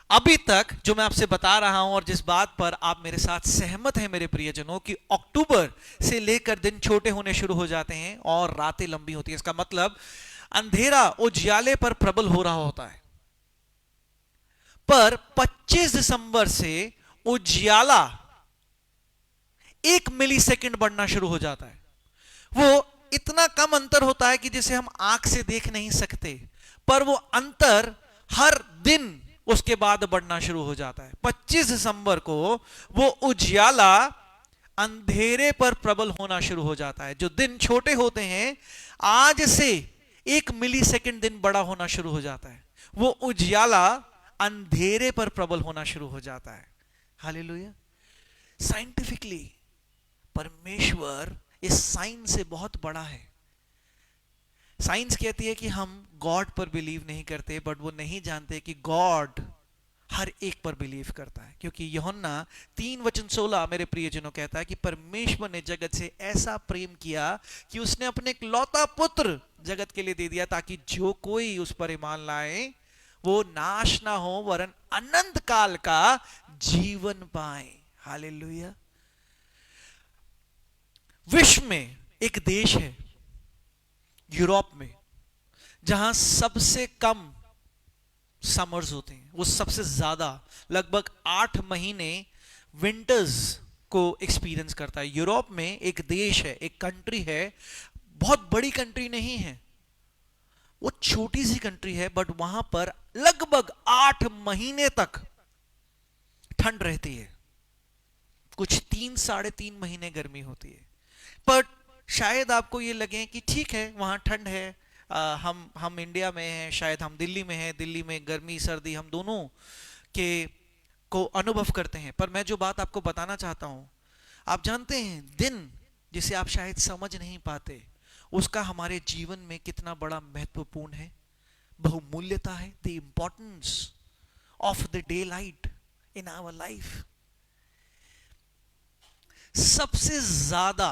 अभी तक जो मैं आपसे बता रहा हूं और जिस बात पर आप मेरे साथ सहमत हैं मेरे प्रियजनों, कि अक्टूबर से लेकर दिन छोटे होने शुरू हो जाते हैं और रातें लंबी होती हैं। इसका मतलब अंधेरा उजियाले पर प्रबल हो रहा होता है। पर 25 दिसंबर से उजियाला 1 मिलीसेकंड बढ़ना शुरू हो जाता है। वो इतना कम अंतर होता है कि जिसे हम आंख से देख नहीं सकते, पर वो अंतर हर दिन उसके बाद बढ़ना शुरू हो जाता है। 25 दिसंबर को वो उजियाला अंधेरे पर प्रबल होना शुरू हो जाता है। जो दिन छोटे होते हैं, आज से 1 मिलीसेकंड दिन बड़ा होना शुरू हो जाता है। वो उजियाला अंधेरे पर प्रबल होना शुरू हो जाता है। हालेलुया। साइंटिफिकली परमेश्वर इस साइंस से बहुत बड़ा है। साइंस कहती है कि हम गॉड पर बिलीव नहीं करते, बट वो नहीं जानते कि गॉड हर एक पर बिलीव करता है। क्योंकि यूहन्ना 3:16 मेरे प्रियजनों कहता है कि परमेश्वर ने जगत से ऐसा प्रेम किया कि उसने अपने इकलौता पुत्र जगत के लिए दे दिया, ताकि जो कोई उस पर ईमान लाए वो नाश ना हो वरन अनंत काल का जीवन पाए। हालेलुया। विश्व में एक देश है यूरोप में जहां सबसे कम समर्स होते हैं, वो सबसे ज्यादा लगभग 8 महीने विंटर्स को एक्सपीरियंस करता है। यूरोप में एक देश है, एक कंट्री है, बहुत बड़ी कंट्री नहीं है, वो छोटी सी कंट्री है, बट वहां पर लगभग 8 महीने तक ठंड रहती है। कुछ 3-3.5 महीने गर्मी होती है। पर शायद आपको ये लगे कि ठीक है वहां ठंड है, हम इंडिया में हैं, शायद हम दिल्ली में हैं, दिल्ली में गर्मी सर्दी हम दोनों के को अनुभव करते हैं। पर मैं जो बात आपको बताना चाहता हूं, आप जानते हैं दिन जिसे आप शायद समझ नहीं पाते, उसका हमारे जीवन में कितना बड़ा महत्वपूर्ण है, बहुमूल्यता है। The importance of the day light in our life. सबसे ज्यादा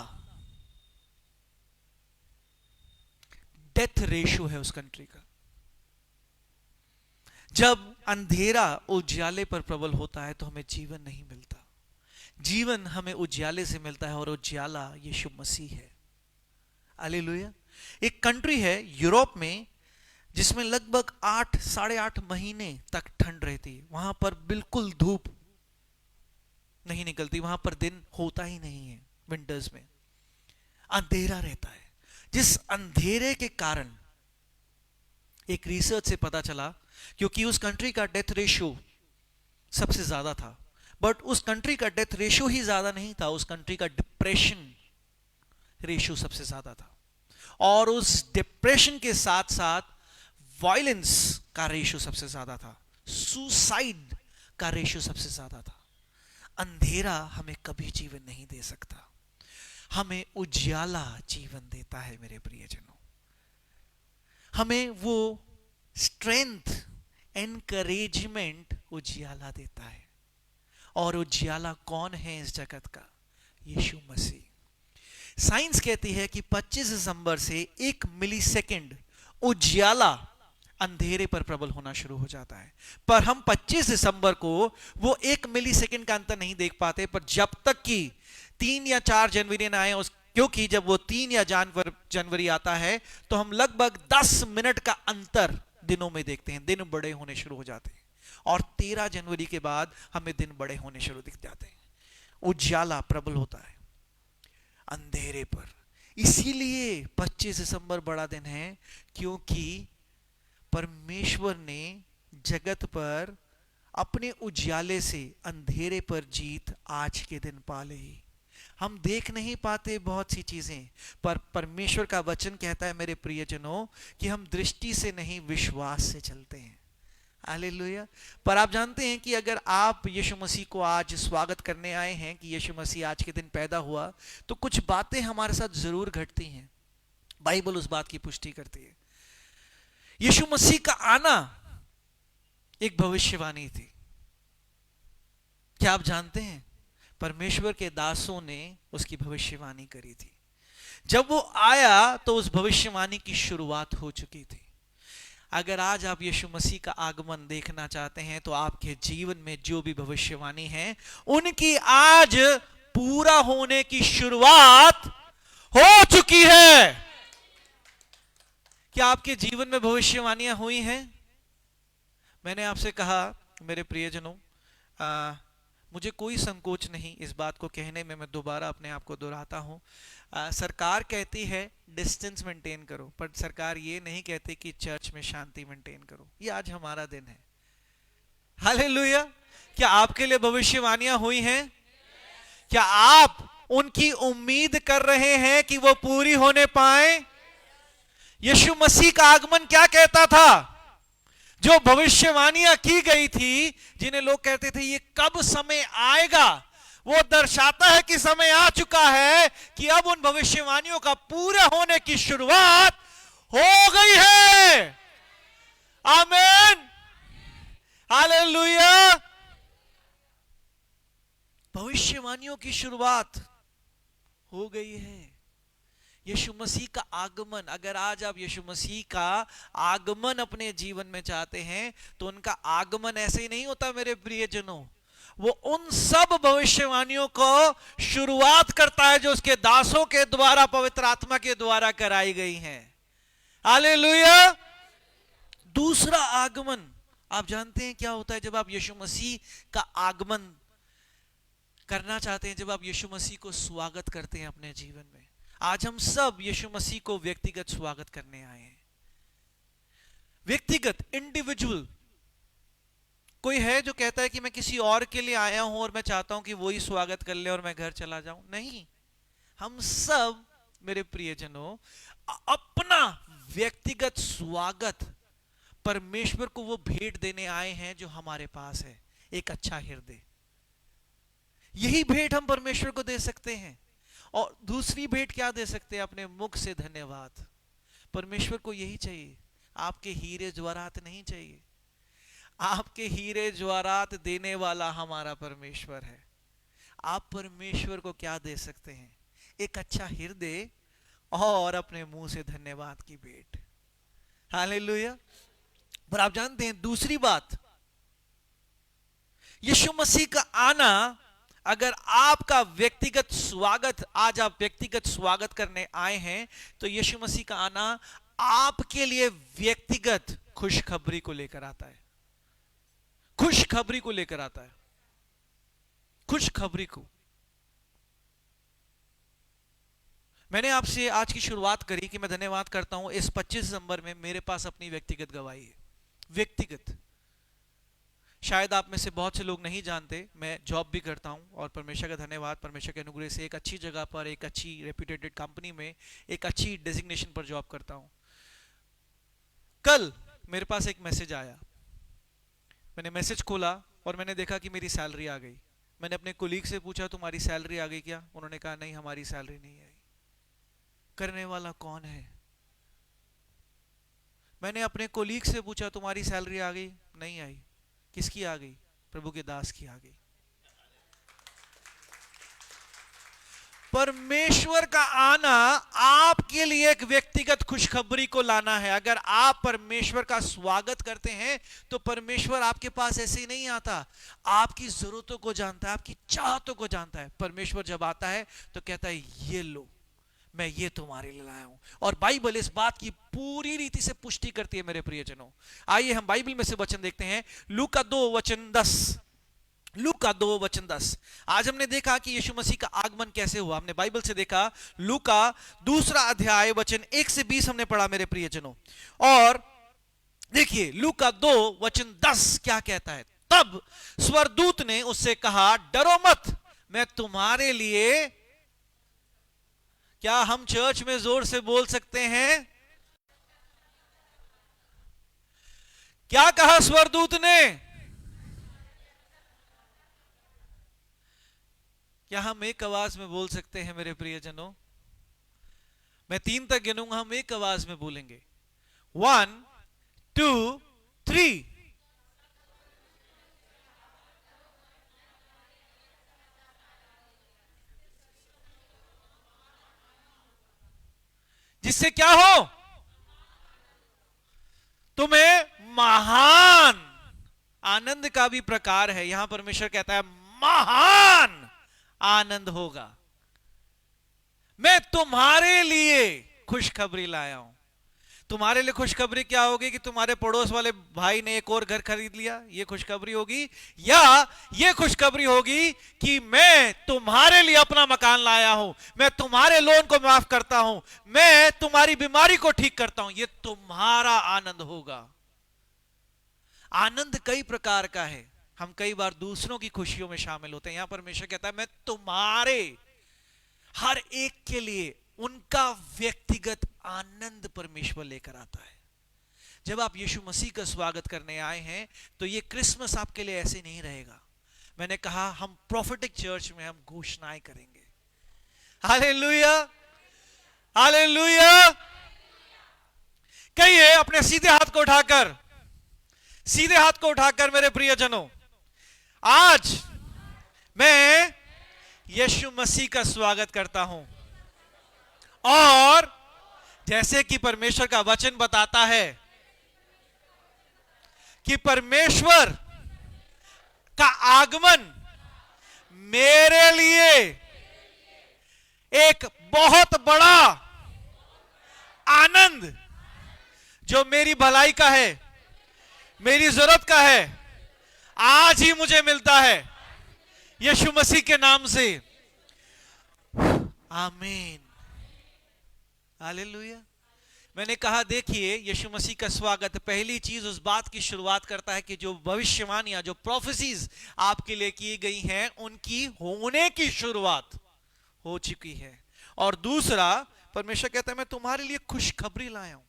डेथ रेशियो है उस कंट्री का। जब अंधेरा उजियाले पर प्रबल होता है तो हमें जीवन नहीं मिलता। जीवन हमें उजियाले से मिलता है और उजियाला यीशु मसीह है। हालेलुया। एक कंट्री है यूरोप में जिसमें लगभग 8 साढ़े 8 महीने तक ठंड रहती है। वहां पर बिल्कुल धूप नहीं निकलती, वहां पर दिन होता ही नहीं है। विंटर्स में अंधेरा रहता है। जिस अंधेरे के कारण एक रिसर्च से पता चला, क्योंकि उस कंट्री का डेथ रेशियो सबसे ज्यादा था, बट उस कंट्री का डेथ रेशियो ही ज्यादा नहीं था, उस कंट्री का डिप्रेशन रेशियो सबसे ज्यादा था। और उस डिप्रेशन के साथ साथ वायलेंस का रेशियो सबसे ज्यादा था, सुसाइड का रेशियो सबसे ज्यादा था। अंधेरा हमें कभी जीवन नहीं दे सकता, हमें उजाला जीवन देता है मेरे प्रियजनों। हमें वो स्ट्रेंथ, एनकरेजमेंट उजाला देता है। और उजाला कौन है इस जगत का? यीशु मसीह। साइंस कहती है कि 25 दिसंबर से 1 मिलीसेकंड उजाला अंधेरे पर प्रबल होना शुरू हो जाता है। पर हम 25 दिसंबर को वो 1 मिलीसेकंड का अंतर नहीं देख पाते, पर जब तक कि 3 या 4 जनवरी ना आए, क्योंकि जब वो 3 या जनवरी आता है तो हम लगभग 10 मिनट का अंतर दिनों में देखते हैं, दिन बड़े होने शुरू हो जाते हैं। और 13 जनवरी के बाद हमें दिन बड़े होने शुरू दिख जाते हैं। उजाला प्रबल होता है अंधेरे पर। इसीलिए 25 दिसंबर बड़ा दिन है, क्योंकि परमेश्वर ने जगत पर अपने उजाले से अंधेरे पर जीत आज के दिन पा ली। हम देख नहीं पाते बहुत सी चीजें, पर परमेश्वर का वचन कहता है मेरे प्रियजनों कि हम दृष्टि से नहीं विश्वास से चलते हैं। हालेलुया। पर आप जानते हैं कि अगर आप यीशु मसीह को आज स्वागत करने आए हैं कि यीशु मसीह आज के दिन पैदा हुआ, तो कुछ बातें हमारे साथ जरूर घटती हैं। बाइबल उस बात की पुष्टि करती है। यीशु मसीह का आना एक भविष्यवाणी थी। क्या आप जानते हैं? परमेश्वर के दासों ने उसकी भविष्यवाणी करी थी। जब वो आया तो उस भविष्यवाणी की शुरुआत हो चुकी थी। अगर आज आप यीशु मसीह का आगमन देखना चाहते हैं तो आपके जीवन में जो भी भविष्यवाणी है उनकी आज पूरा होने की शुरुआत हो चुकी है। क्या आपके जीवन में भविष्यवाणियां हुई हैं? मैंने आपसे कहा मेरे प्रियजनों, मुझे कोई संकोच नहीं इस बात को कहने में, मैं दोबारा अपने आप को दोहराता हूं। सरकार कहती है डिस्टेंस मेंटेन करो, पर सरकार ये नहीं कहती कि चर्च में शांति मेंटेन करो। ये आज हमारा दिन है। हालेलुया। क्या आपके लिए भविष्यवाणियां हुई हैं? क्या आप उनकी उम्मीद कर रहे हैं कि वो पूरी होने पाए? यीशु मसीह का आगमन क्या कहता था? जो भविष्यवाणियां की गई थी, जिन्हें लोग कहते थे ये कब समय आएगा, वो दर्शाता है कि समय आ चुका है कि अब उन भविष्यवाणियों का पूरा होने की शुरुआत हो गई है। आमीन, हालेलुया। भविष्यवाणियों की शुरुआत हो गई है। यीशु मसीह का आगमन, अगर आज आप यीशु मसीह का आगमन अपने जीवन में चाहते हैं तो उनका आगमन ऐसे ही नहीं होता मेरे प्रियजनों। वो उन सब भविष्यवाणियों को शुरुआत करता है जो उसके दासों के द्वारा, पवित्र आत्मा के द्वारा कराई गई हैं। हालेलुया। दूसरा आगमन, आप जानते हैं क्या होता है जब आप यीशु मसीह का आगमन करना चाहते हैं, जब आप यीशु मसीह को स्वागत करते हैं अपने जीवन में। आज हम सब यीशु मसीह को व्यक्तिगत स्वागत करने आए हैं। व्यक्तिगत, इंडिविजुअल। कोई है जो कहता है कि मैं किसी और के लिए आया हूं और मैं चाहता हूं कि वो ही स्वागत कर ले और मैं घर चला जाऊं? नहीं, हम सब मेरे प्रियजनों अपना व्यक्तिगत स्वागत परमेश्वर को वो भेंट देने आए हैं जो हमारे पास है, एक अच्छा हृदय। यही भेंट हम परमेश्वर को दे सकते हैं। और दूसरी भेंट क्या दे सकते हैं? अपने मुख से धन्यवाद। परमेश्वर को यही चाहिए, आपके हीरे जवाहरात नहीं चाहिए। आपके हीरे जवाहरात देने वाला हमारा परमेश्वर है। आप परमेश्वर को क्या दे सकते हैं? एक अच्छा हृदय और अपने मुंह से धन्यवाद की भेंट। हालेलुया। पर आप जानते हैं दूसरी बात, यीशु मसीह का आना, अगर आपका व्यक्तिगत स्वागत, आज आप व्यक्तिगत स्वागत करने आए हैं, तो यीशु मसीह का आना आपके लिए व्यक्तिगत खुशखबरी को लेकर आता है, खुशखबरी को लेकर आता है, खुशखबरी को। मैंने आपसे आज की शुरुआत करी कि मैं धन्यवाद करता हूं, इस 25 दिसंबर में मेरे पास अपनी व्यक्तिगत गवाही है, व्यक्तिगत। शायद आप में से बहुत से लोग नहीं जानते, मैं जॉब भी करता हूं और परमेश्वर का धन्यवाद, परमेश्वर के अनुग्रह से एक अच्छी जगह पर, एक अच्छी रेप्यूटेड कंपनी में, एक अच्छी डेजिग्नेशन पर जॉब करता हूं। कल मेरे पास एक मैसेज आया, मैंने मैसेज खोला और मैंने देखा कि मेरी सैलरी आ गई। मैंने अपने कोलीग से पूछा तुम्हारी सैलरी आ गई क्या? उन्होंने कहा नहीं, हमारी सैलरी नहीं आई। करने वाला कौन है? मैंने अपने कोलीग से पूछा तुम्हारी सैलरी आ गई? नहीं आई। किसकी आ गई? प्रभु के दास की आ गई। परमेश्वर का आना आपके लिए एक व्यक्तिगत खुशखबरी को लाना है। अगर आप परमेश्वर का स्वागत करते हैं तो परमेश्वर आपके पास ऐसे ही नहीं आता, आपकी जरूरतों को जानता है, आपकी चाहतों को जानता है। परमेश्वर जब आता है तो कहता है ये लो, मैं ये तुम्हारे लिए लाया हूं। और बाइबल इस बात की पूरी रीति से पुष्टि करती है मेरे प्रियजनों। आइए हम बाइबल में से वचन देखते हैं, लूका 2:10। लूका 2:10। आज हमने देखा कि यीशु मसीह का आगमन कैसे हुआ, हमने बाइबल से देखा। लूका 2 अध्याय वचन 1 से 20 हमने पढ़ा मेरे प्रियजनों। और देखिए लूका 2:10 क्या कहता है। तब स्वर्गदूत ने उससे कहा डरो मत, मैं तुम्हारे लिए, क्या हम चर्च में जोर से बोल सकते हैं? क्या कहा स्वर्गदूत ने? क्या हम एक आवाज में बोल सकते हैं मेरे प्रियजनों? मैं 3 तक गिनूंगा, हम एक आवाज में बोलेंगे। 1 2 3। जिससे क्या हो? तुम्हें महान आनंद का भी प्रकार है। यहां परमेश्वर कहता है महान आनंद होगा। मैं तुम्हारे लिए खुशखबरी लाया हूं। तुम्हारे लिए खुशखबरी क्या होगी कि तुम्हारे पड़ोस वाले भाई ने एक और घर खरीद लिया, ये खुशखबरी होगी। या ये खुशखबरी होगी कि मैं तुम्हारे लिए अपना मकान लाया हूं, मैं तुम्हारे लोन को माफ करता हूं, मैं तुम्हारी बीमारी को ठीक करता हूं। ये तुम्हारा आनंद होगा। आनंद कई प्रकार का है, हम कई बार दूसरों की खुशियों में शामिल होते हैं। यहां परमेश्वर कहता है मैं तुम्हारे हर एक के लिए उनका व्यक्तिगत आनंद परमेश्वर लेकर आता है। जब आप यीशु मसीह का स्वागत करने आए हैं तो ये क्रिसमस आपके लिए ऐसे नहीं रहेगा। मैंने कहा हम प्रोफेटिक चर्च में हम घोषणाएं करेंगे। Hallelujah, hallelujah. कहिए अपने सीधे हाथ को उठाकर, सीधे हाथ को उठाकर मेरे प्रियजनों, आज मैं यीशु मसीह का स्वागत करता हूं। और जैसे कि परमेश्वर का वचन बताता है कि परमेश्वर का आगमन मेरे लिए एक बहुत बड़ा आनंद, जो मेरी भलाई का है, मेरी जरूरत का है, आज ही मुझे मिलता है यीशु मसीह के नाम से। आमीन, हालेलुया। मैंने कहा देखिए यीशु मसीह का स्वागत पहली चीज उस बात की शुरुआत करता है कि जो भविष्यवाणियां, जो प्रोफेसीज आपके लिए की गई हैं, उनकी होने की शुरुआत हो चुकी है। और दूसरा परमेश्वर कहता है मैं तुम्हारे लिए खुशखबरी लाया हूं।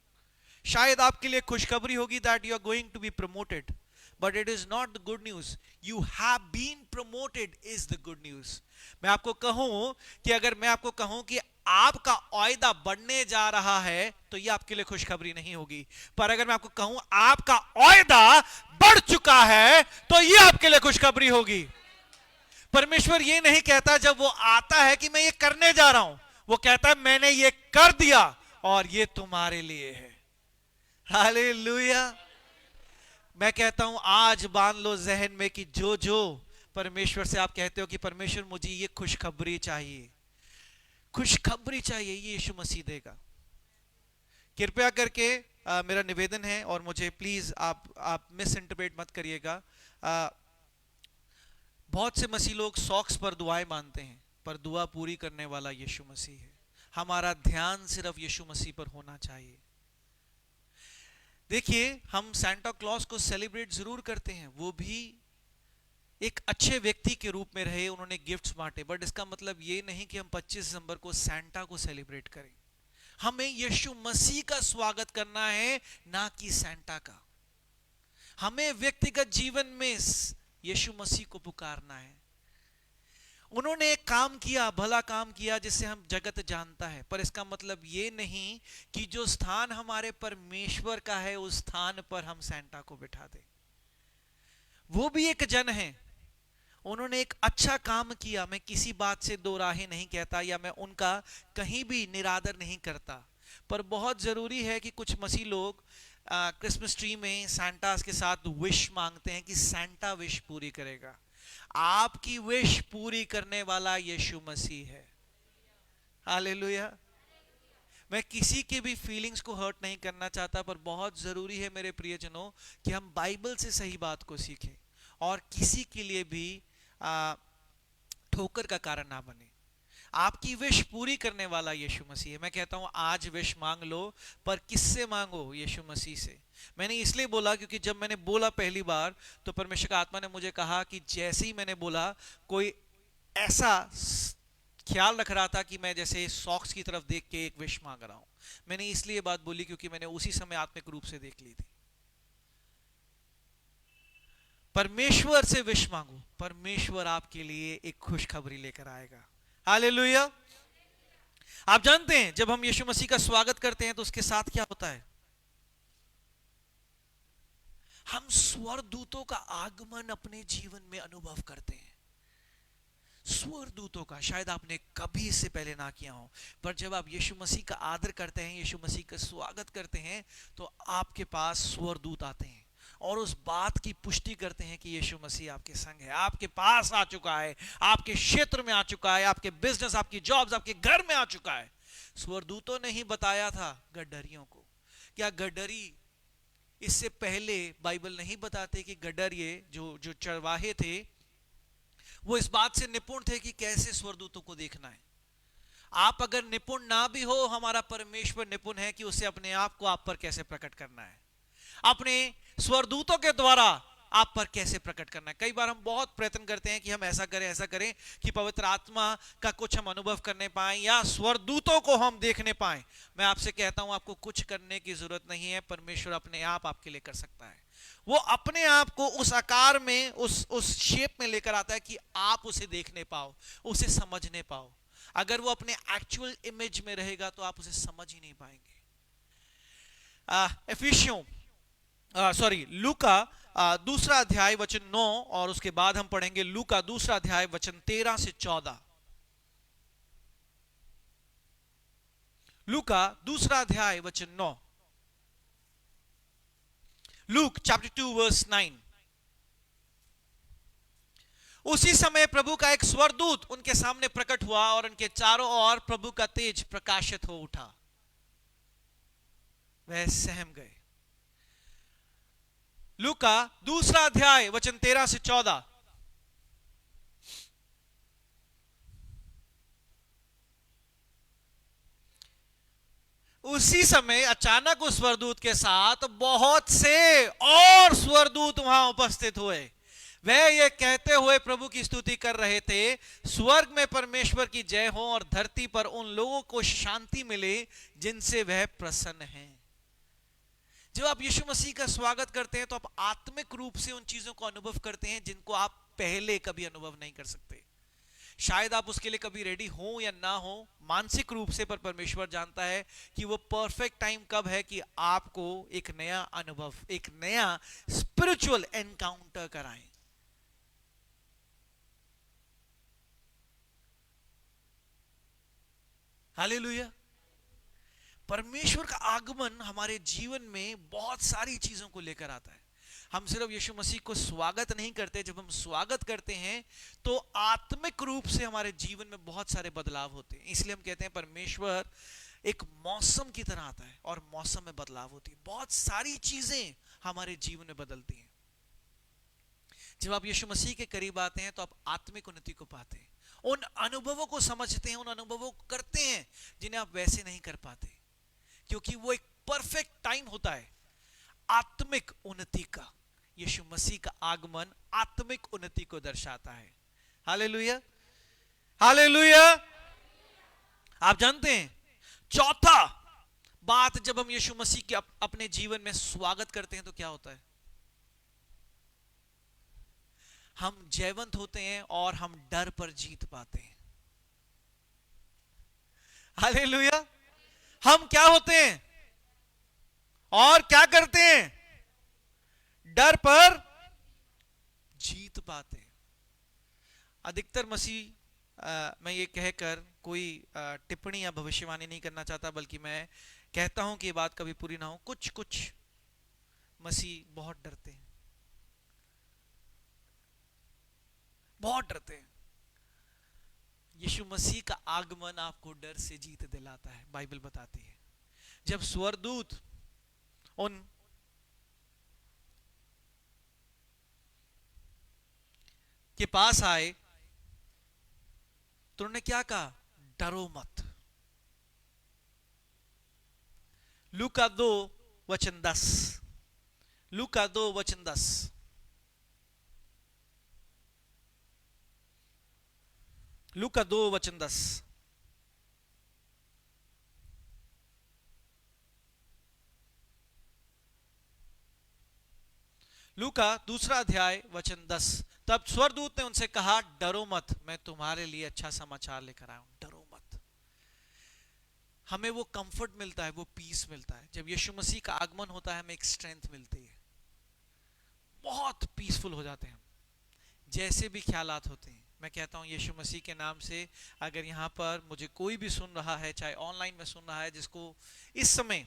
शायद आपके लिए खुशखबरी होगी that you are going to be promoted, but it is not the good news. You have been promoted is the good news. मैं आपको कहूं कि अगर मैं आपको कहूं कि आपका ओहदा बढ़ने जा रहा है तो यह आपके लिए खुशखबरी नहीं होगी। पर अगर मैं आपको कहूं आपका ओहदा बढ़ चुका है तो यह आपके लिए खुशखबरी होगी। परमेश्वर यह नहीं कहता जब वो आता है कि मैं ये करने जा रहा हूं, वो कहता है मैंने ये कर दिया और ये तुम्हारे लिए है। हालेलुया। मैं कहता हूं आज बांध लो जहन में कि जो जो परमेश्वर से आप कहते हो कि परमेश्वर मुझे ये खुशखबरी चाहिए, खुशखबरी चाहिए, ये यीशु मसीह देगा। कृपया करके मेरा निवेदन है, और मुझे प्लीज आप मिस इंटरप्रेट मत करिएगा। बहुत से मसीह लोग सॉक्स पर दुआएं मानते हैं, पर दुआ पूरी करने वाला यीशु मसीह है। हमारा ध्यान सिर्फ यीशु मसीह पर होना चाहिए। देखिए, हम सांता क्लॉज को सेलिब्रेट जरूर करते हैं, वो भी एक अच्छे व्यक्ति के रूप में रहे, उन्होंने गिफ्ट्स बांटे, बट इसका मतलब ये नहीं कि हम 25 दिसंबर को सांता को सेलिब्रेट करें। हमें यीशु मसीह का स्वागत करना है, ना कि सांता का। हमें व्यक्तिगत जीवन में यीशु मसीह को पुकारना है। उन्होंने एक काम किया, भला काम किया, जिससे हम जगत जानता है, पर इसका मतलब ये नहीं कि जो स्थान हमारे परमेश्वर का है उस स्थान पर हम सांता को बिठा दें। वो भी एक जन है, उन्होंने एक अच्छा काम किया। मैं किसी बात से दो राहें नहीं कहता, या मैं उनका कहीं भी निरादर नहीं करता, पर बहुत जरूरी है कि कुछ मसीह लोग क्रिसमस ट्री में सांता के साथ विश मांगते हैं कि सांता विश पूरी करेगा। आपकी विश पूरी करने वाला यीशु मसीह है। हालेलुया। मैं किसी के भी फीलिंग्स को हर्ट नहीं करना चाहता, पर बहुत जरूरी है मेरे प्रियजनों कि हम बाइबल से सही बात को सीखें और किसी के लिए भी ठोकर का कारण ना बने। आपकी विश पूरी करने वाला यीशु मसीह है। मैं कहता हूं आज विश मांग लो, पर किससे मांगो? यीशु मसीह से। मैंने इसलिए बोला क्योंकि जब मैंने बोला पहली बार तो परमेश्वर का आत्मा ने मुझे कहा कि जैसे ही मैंने बोला, कोई ऐसा ख्याल रख रहा था कि मैं जैसे सॉक्स की तरफ देख के एक विश मांग रहा हूं। मैंने इसलिए बात बोली क्योंकि मैंने उसी समय आत्मिक रूप से देख ली थी। परमेश्वर से विश मांगो, परमेश्वर आपके लिए एक खुशखबरी लेकर आएगा। हालेलुया। आप जानते हैं जब हम यीशु मसीह का स्वागत करते हैं तो उसके साथ क्या होता है? हम स्वर्गदूतों का आगमन अपने जीवन में अनुभव करते हैं। स्वर्गदूतों का शायद आपने कभी इससे पहले ना किया हो, पर जब आप यीशु मसीह का आदर करते हैं, यीशु मसीह का स्वागत करते हैं, तो आपके पास स्वर्गदूत आते हैं और उस बात की पुष्टि करते हैं कि यीशु मसीह आपके संग है, आपके पास आ चुका है, आपके क्षेत्र में आ चुका है, आपके बिजनेस, आपकी जॉब्स, आपके घर में आ चुका है। स्वर्गदूतों ने ही बताया था गड्ढरियों को। क्या गड्ढरी इससे पहले बाइबल नहीं बताते कि गड्ढरिये जो चरवाहे थे वो इस बात से निपुण थे कि कैसे स्वर्गदूतों को देखना है? आप अगर निपुण ना भी हो, हमारा परमेश्वर निपुण है कि उसे अपने आप को आप पर कैसे प्रकट करना है, अपने स्वर्गदूतों के द्वारा आप पर कैसे प्रकट करना है। कई बार हम बहुत प्रयत्न करते हैं कि हम ऐसा करें कि पवित्र आत्मा का कुछ हम अनुभव करने पाएं या स्वर्गदूतों को हम देखने पाएं। मैं आपसे कहता हूं आपको कुछ करने की जरूरत नहीं है, परमेश्वर अपने आप आपके लिए कर सकता है। वो अपने आप को उस आकार में, उस शेप में लेकर आता है कि आप उसे देखने पाओ, उसे समझने पाओ। अगर वो अपने एक्चुअल इमेज में रहेगा तो आप उसे समझ ही नहीं पाएंगे। लूका दूसरा अध्याय वचन 9 और उसके बाद हम पढ़ेंगे लूका दूसरा अध्याय वचन 13 से 14। लूका दूसरा अध्याय वचन 9। Luke chapter 2 verse 9। उसी समय प्रभु का एक स्वर्गदूत उनके सामने प्रकट हुआ और उनके चारों ओर प्रभु का तेज प्रकाशित हो उठा। वह सहम गए। लूका दूसरा अध्याय वचन 13 से 14। उसी समय अचानक उस स्वर्गदूत के साथ बहुत से और स्वर्गदूत वहां उपस्थित हुए। वह ये कहते हुए प्रभु की स्तुति कर रहे थे, स्वर्ग में परमेश्वर की जय हो और धरती पर उन लोगों को शांति मिले जिनसे वह प्रसन्न है। जब आप यीशु मसीह का स्वागत करते हैं तो आप आत्मिक रूप से उन चीजों को अनुभव करते हैं जिनको आप पहले कभी अनुभव नहीं कर सकते। शायद आप उसके लिए कभी रेडी हो या ना हो मानसिक रूप से, पर परमेश्वर जानता है कि वो परफेक्ट टाइम कब है कि आपको एक नया अनुभव, एक नया स्पिरिचुअल एनकाउंटर कराएं। हालेलुया। परमेश्वर का आगमन हमारे जीवन में बहुत सारी चीजों को लेकर आता है। हम सिर्फ यीशु मसीह को स्वागत नहीं करते, जब हम स्वागत करते हैं तो आत्मिक रूप से हमारे जीवन में बहुत सारे बदलाव होते हैं। इसलिए हम कहते हैं परमेश्वर एक मौसम की तरह आता है और मौसम में बदलाव होती है। बहुत सारी चीजें हमारे जीवन में बदलती हैं। जब आप यीशु मसीह के करीब आते हैं तो आप आत्मिक उन्नति को पाते हैं, उन अनुभवों को समझते हैं, उन अनुभवों को करते हैं जिन्हें आप वैसे नहीं कर पाते, क्योंकि वो एक परफेक्ट टाइम होता है आत्मिक उन्नति का। यीशु मसीह का आगमन आत्मिक उन्नति को दर्शाता है। Hallelujah, hallelujah. आप जानते हैं चौथा बात, जब हम यीशु मसीह के अपने जीवन में स्वागत करते हैं तो क्या होता है? हम जयवंत होते हैं और हम डर पर जीत पाते हैं। हालेलुया। हम क्या होते हैं और क्या करते हैं? डर पर जीत पाते हैं। अधिकतर मसीह मैं ये कहकर कोई टिप्पणी या भविष्यवाणी नहीं करना चाहता, बल्कि मैं कहता हूं कि ये बात कभी पूरी ना हो। कुछ कुछ मसीह बहुत डरते हैं, बहुत डरते हैं। यीशु मसीह का आगमन आपको डर से जीत दिलाता है। बाइबल बताती है जब स्वर्गदूत उन के पास आए तो उन्होंने क्या कहा? डरो मत। लूका 2:10, लूका 2:10। लूका 2:10। लूका 2:10। तब स्वर्गदूत ने उनसे कहा, डरो मत, मैं तुम्हारे लिए अच्छा समाचार लेकर आया हूं। डरो मत। हमें वो कंफर्ट मिलता है, वो पीस मिलता है। जब यीशु मसीह का आगमन होता है हमें एक स्ट्रेंथ मिलती है, बहुत पीसफुल हो जाते हैं हम। जैसे भी ख्यालात होते हैं, मैं कहता हूं यीशु मसीह के नाम से, अगर यहां पर मुझे कोई भी सुन रहा है, चाहे ऑनलाइन में सुन रहा है, जिसको इस समय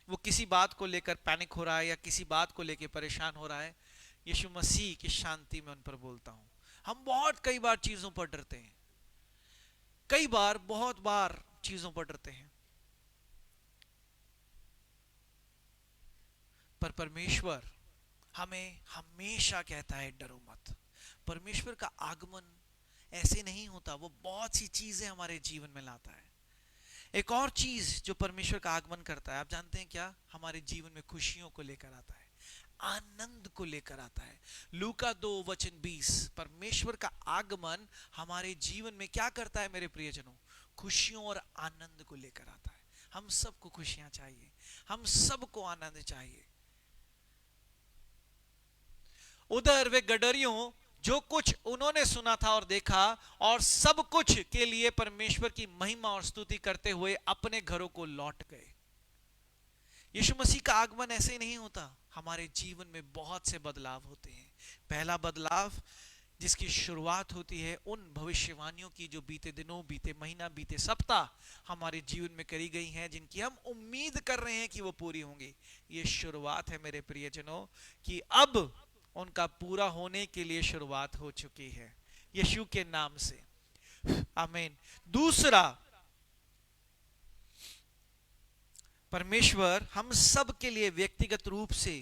वो किसी बात को लेकर पैनिक हो रहा है या किसी बात को लेकर परेशान हो रहा है, यीशु मसीह की शांति में उन पर बोलता हूं। हम कई बार चीजों पर डरते हैं, बहुत बार चीजों पर डरते हैं, पर परमेश्वर हमें हमेशा कहता है डरो मत। परमेश्वर का आगमन ऐसे नहीं होता, वो बहुत सी चीजें हमारे जीवन में लाता है। एक और चीज जो परमेश्वर का आगमन करता है, आप जानते हैं क्या? हमारे जीवन में खुशियों को लेकर आता है, आनंद को लेकर आता है। लूका 2:20। परमेश्वर का आगमन हमारे जीवन में क्या करता है मेरे प्रियजनों? खुशियों और आनंद को लेकर आता है। हम सबको खुशियां चाहिए, हम सबको आनंद चाहिए। उधर वे गडरियों, जो कुछ उन्होंने सुना था और देखा, और सब कुछ के लिए परमेश्वर की महिमा और स्तुति करते हुए अपने घरों को लौट गए। यीशु मसीह का आगमन ऐसे ही नहीं होता, हमारे जीवन में बहुत से बदलाव होते हैं। पहला बदलाव जिसकी शुरुआत होती है उन भविष्यवाणियों की जो बीते दिनों, बीते महीना, बीते सप्ताह हमारे जीवन में करी गई हैं, जिनकी हम उम्मीद कर रहे हैं कि वो पूरी होंगी। ये शुरुआत है मेरे प्रियजनों कि अब उनका पूरा होने के लिए शुरुआत हो चुकी है यीशु के नाम से। आमीन। दूसरा, परमेश्वर हम सब के लिए व्यक्तिगत रूप से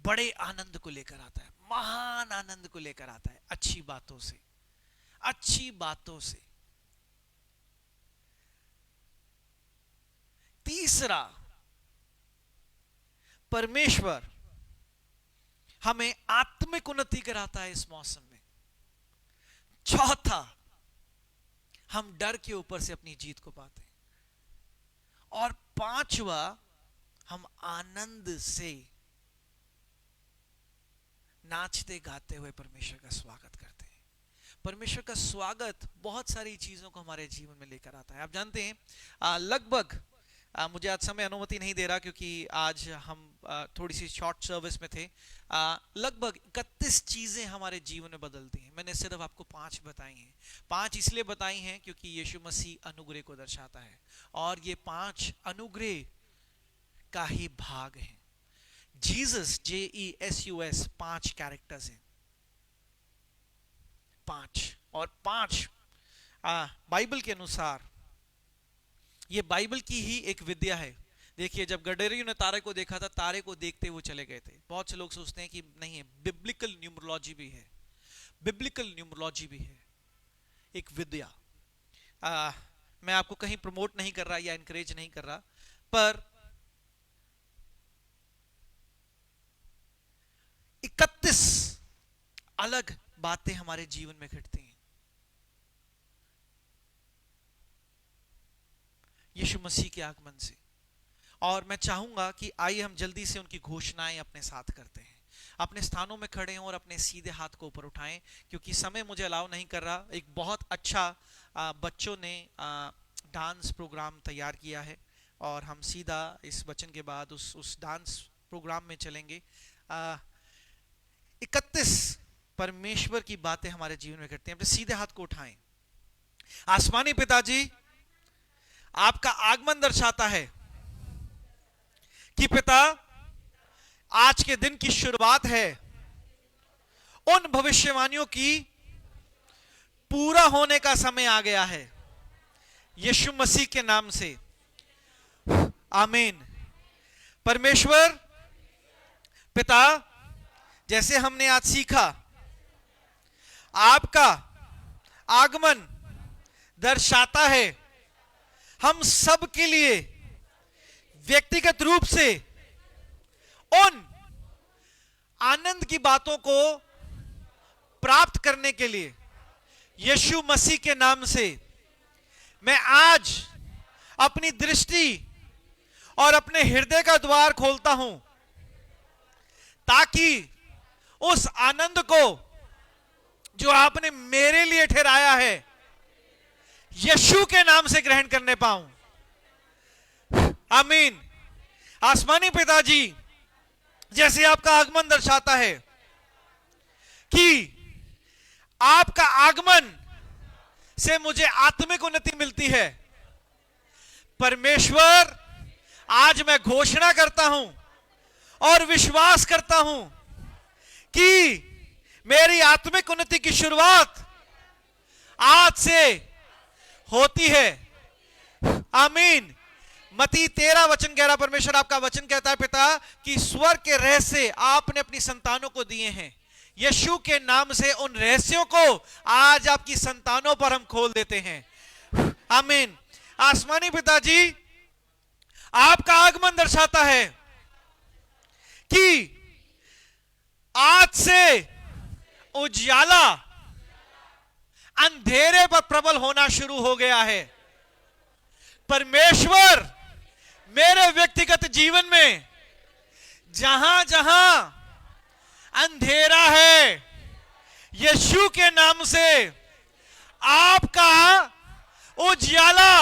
बड़े आनंद को लेकर आता है, महान आनंद को लेकर आता है, अच्छी बातों से, अच्छी बातों से। तीसरा, परमेश्वर हमें आत्मिक उन्नति कराता है इस मौसम में। चौथा, हम डर के ऊपर से अपनी जीत को पाते हैं। और पांचवा, हम आनंद से नाचते गाते हुए परमेश्वर का स्वागत करते हैं। परमेश्वर का स्वागत बहुत सारी चीजों को हमारे जीवन में लेकर आता है। आप जानते हैं लगभग मुझे आज समय अनुमति नहीं दे रहा क्योंकि आज हम थोड़ी सी शॉर्ट सर्विस में थे। लगभग 31 चीजें हमारे जीवन में बदलती हैं। मैंने सिर्फ आपको 5 बताई हैं। 5 इसलिए बताई हैं क्योंकि यीशु मसीह अनुग्रह को दर्शाता है और ये 5 अनुग्रह का ही भाग है। जीसस, JESUS, 5 कैरेक्टर्स हैं, 5। और 5 बाइबल के अनुसार ये बाइबल की ही एक विद्या है। देखिए, जब गडरियों ने तारे को देखा था, तारे को देखते वो चले गए थे। बहुत से लोग सोचते हैं कि नहीं है, बिब्लिकल न्यूमरोलॉजी भी है, बिब्लिकल न्यूमरोलॉजी भी है एक विद्या। मैं आपको कहीं प्रमोट नहीं कर रहा या एनकरेज नहीं कर रहा, पर 31 अलग बातें हमारे जीवन में घटती हैं यीशु मसीह के आगमन से। और मैं चाहूंगा कि आइए हम जल्दी से उनकी घोषणाएं अपने साथ करते हैं। अपने स्थानों में खड़े हों और अपने सीधे हाथ को ऊपर उठाएं, क्योंकि समय मुझे अलाउ नहीं कर रहा। एक बहुत अच्छा बच्चों ने डांस प्रोग्राम तैयार किया है और हम सीधा इस वचन के बाद उस डांस प्रोग्राम में चलेंगे। 31 परमेश्वर की बातें हमारे जीवन में घटती हैं। अपने सीधे हाथ को उठाएं। आसमानी पिताजी, आपका आगमन दर्शाता है कि पिता, आज के दिन की शुरुआत है उन भविष्यवाणियों की पूरा होने का समय आ गया है, यीशु मसीह के नाम से, आमीन। परमेश्वर पिता, जैसे हमने आज सीखा, आपका आगमन दर्शाता है हम सब के लिए व्यक्तिगत रूप से उन आनंद की बातों को प्राप्त करने के लिए यीशु मसीह के नाम से मैं आज अपनी दृष्टि और अपने हृदय का द्वार खोलता हूं, ताकि उस आनंद को जो आपने मेरे लिए ठहराया है यीशु के नाम से ग्रहण करने पाऊं। आमीन। आसमानी पिताजी, जैसे आपका आगमन दर्शाता है कि आपका आगमन से मुझे आत्मिक उन्नति मिलती है, परमेश्वर आज मैं घोषणा करता हूं और विश्वास करता हूं कि मेरी आत्मिक उन्नति की शुरुआत आज से होती है। आमीन। मत्ती 13 वचन 11, परमेश्वर आपका वचन कहता है पिता कि स्वर्ग के रहस्य आपने अपनी संतानों को दिए हैं। यीशु के नाम से उन रहस्यों को आज आपकी संतानों पर हम खोल देते हैं। आमीन। आसमानी पिताजी, आपका आगमन दर्शाता है कि आज से उजियाला अंधेरे पर प्रबल होना शुरू हो गया है। परमेश्वर मेरे व्यक्तिगत जीवन में जहां जहां अंधेरा है, यीशु के नाम से आपका उजियाला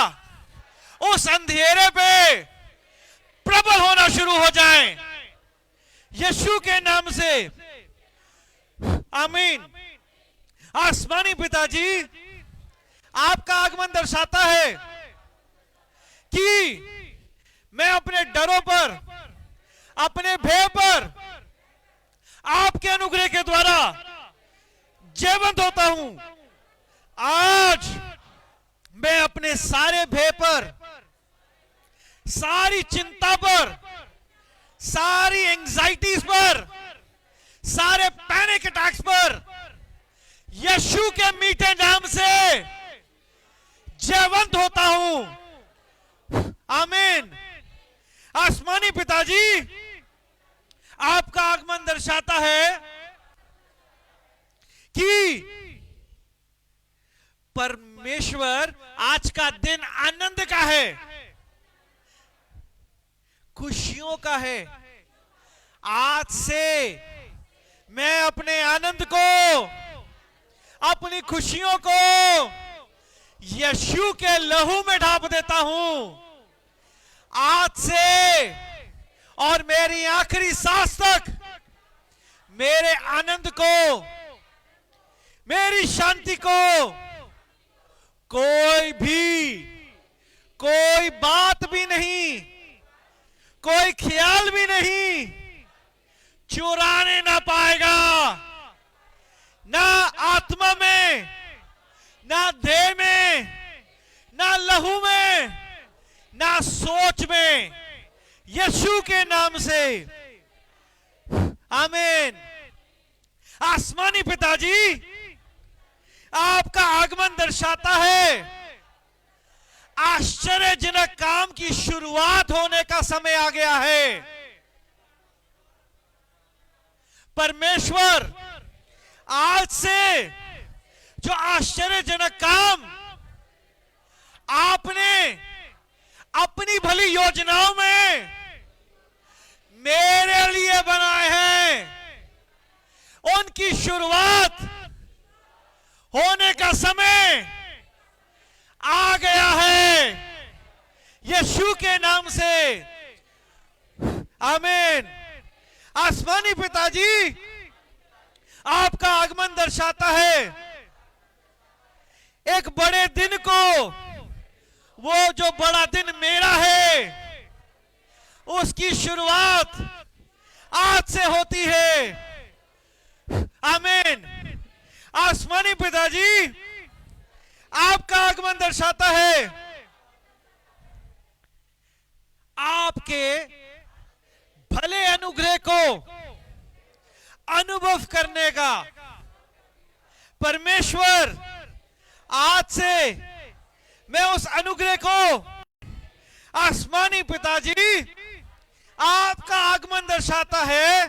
उस अंधेरे पे प्रबल होना शुरू हो जाए, यीशु के नाम से। आमीन। आसमानी पिताजी, आपका आगमन दर्शाता है कि मैं अपने डरों पर, अपने भय पर आपके अनुग्रह के द्वारा जीवंत होता हूं। आज मैं अपने सारे भय पर, सारी चिंता पर, सारी एंजाइटीज पर, सारे पैनिक अटैक्स पर यीशु के मीठे नाम से जीवंत होता हूं। आमीन। आसमानी पिताजी, आपका आगमन दर्शाता है कि परमेश्वर आज का दिन आनंद का है, खुशियों का है। आज से मैं अपने आनंद को, अपनी खुशियों को यीशु के लहू में ढाप देता हूं। आज से और मेरी आखिरी सांस तक मेरे आनंद को, मेरी शांति को कोई बात भी नहीं, कोई ख्याल भी नहीं चुराने ना पाएगा। ना आत्मा में, ना देह में, ना लहू में, ना सोच में, यीशु के नाम से। आमीन। आसमानी पिताजी, आपका आगमन दर्शाता है आश्चर्यजनक काम की शुरुआत होने का समय आ गया है। परमेश्वर आज से जो आश्चर्यजनक काम आपने अपनी भली योजनाओं में मेरे लिए बनाए हैं, उनकी शुरुआत होने का समय आ गया है यीशु के नाम से। आमीन। आसमानी पिताजी, आपका आगमन दर्शाता है एक बड़े दिन को। वो जो बड़ा दिन मेरा है, उसकी शुरुआत आज से होती है। आमीन। आसमानी पिताजी, आपका आगमन दर्शाता है आपके भले अनुग्रह को अनुभव करने का। परमेश्वर, आज से मैं उस अनुग्रह को, आसमानी पिताजी, आपका आगमन दर्शाता है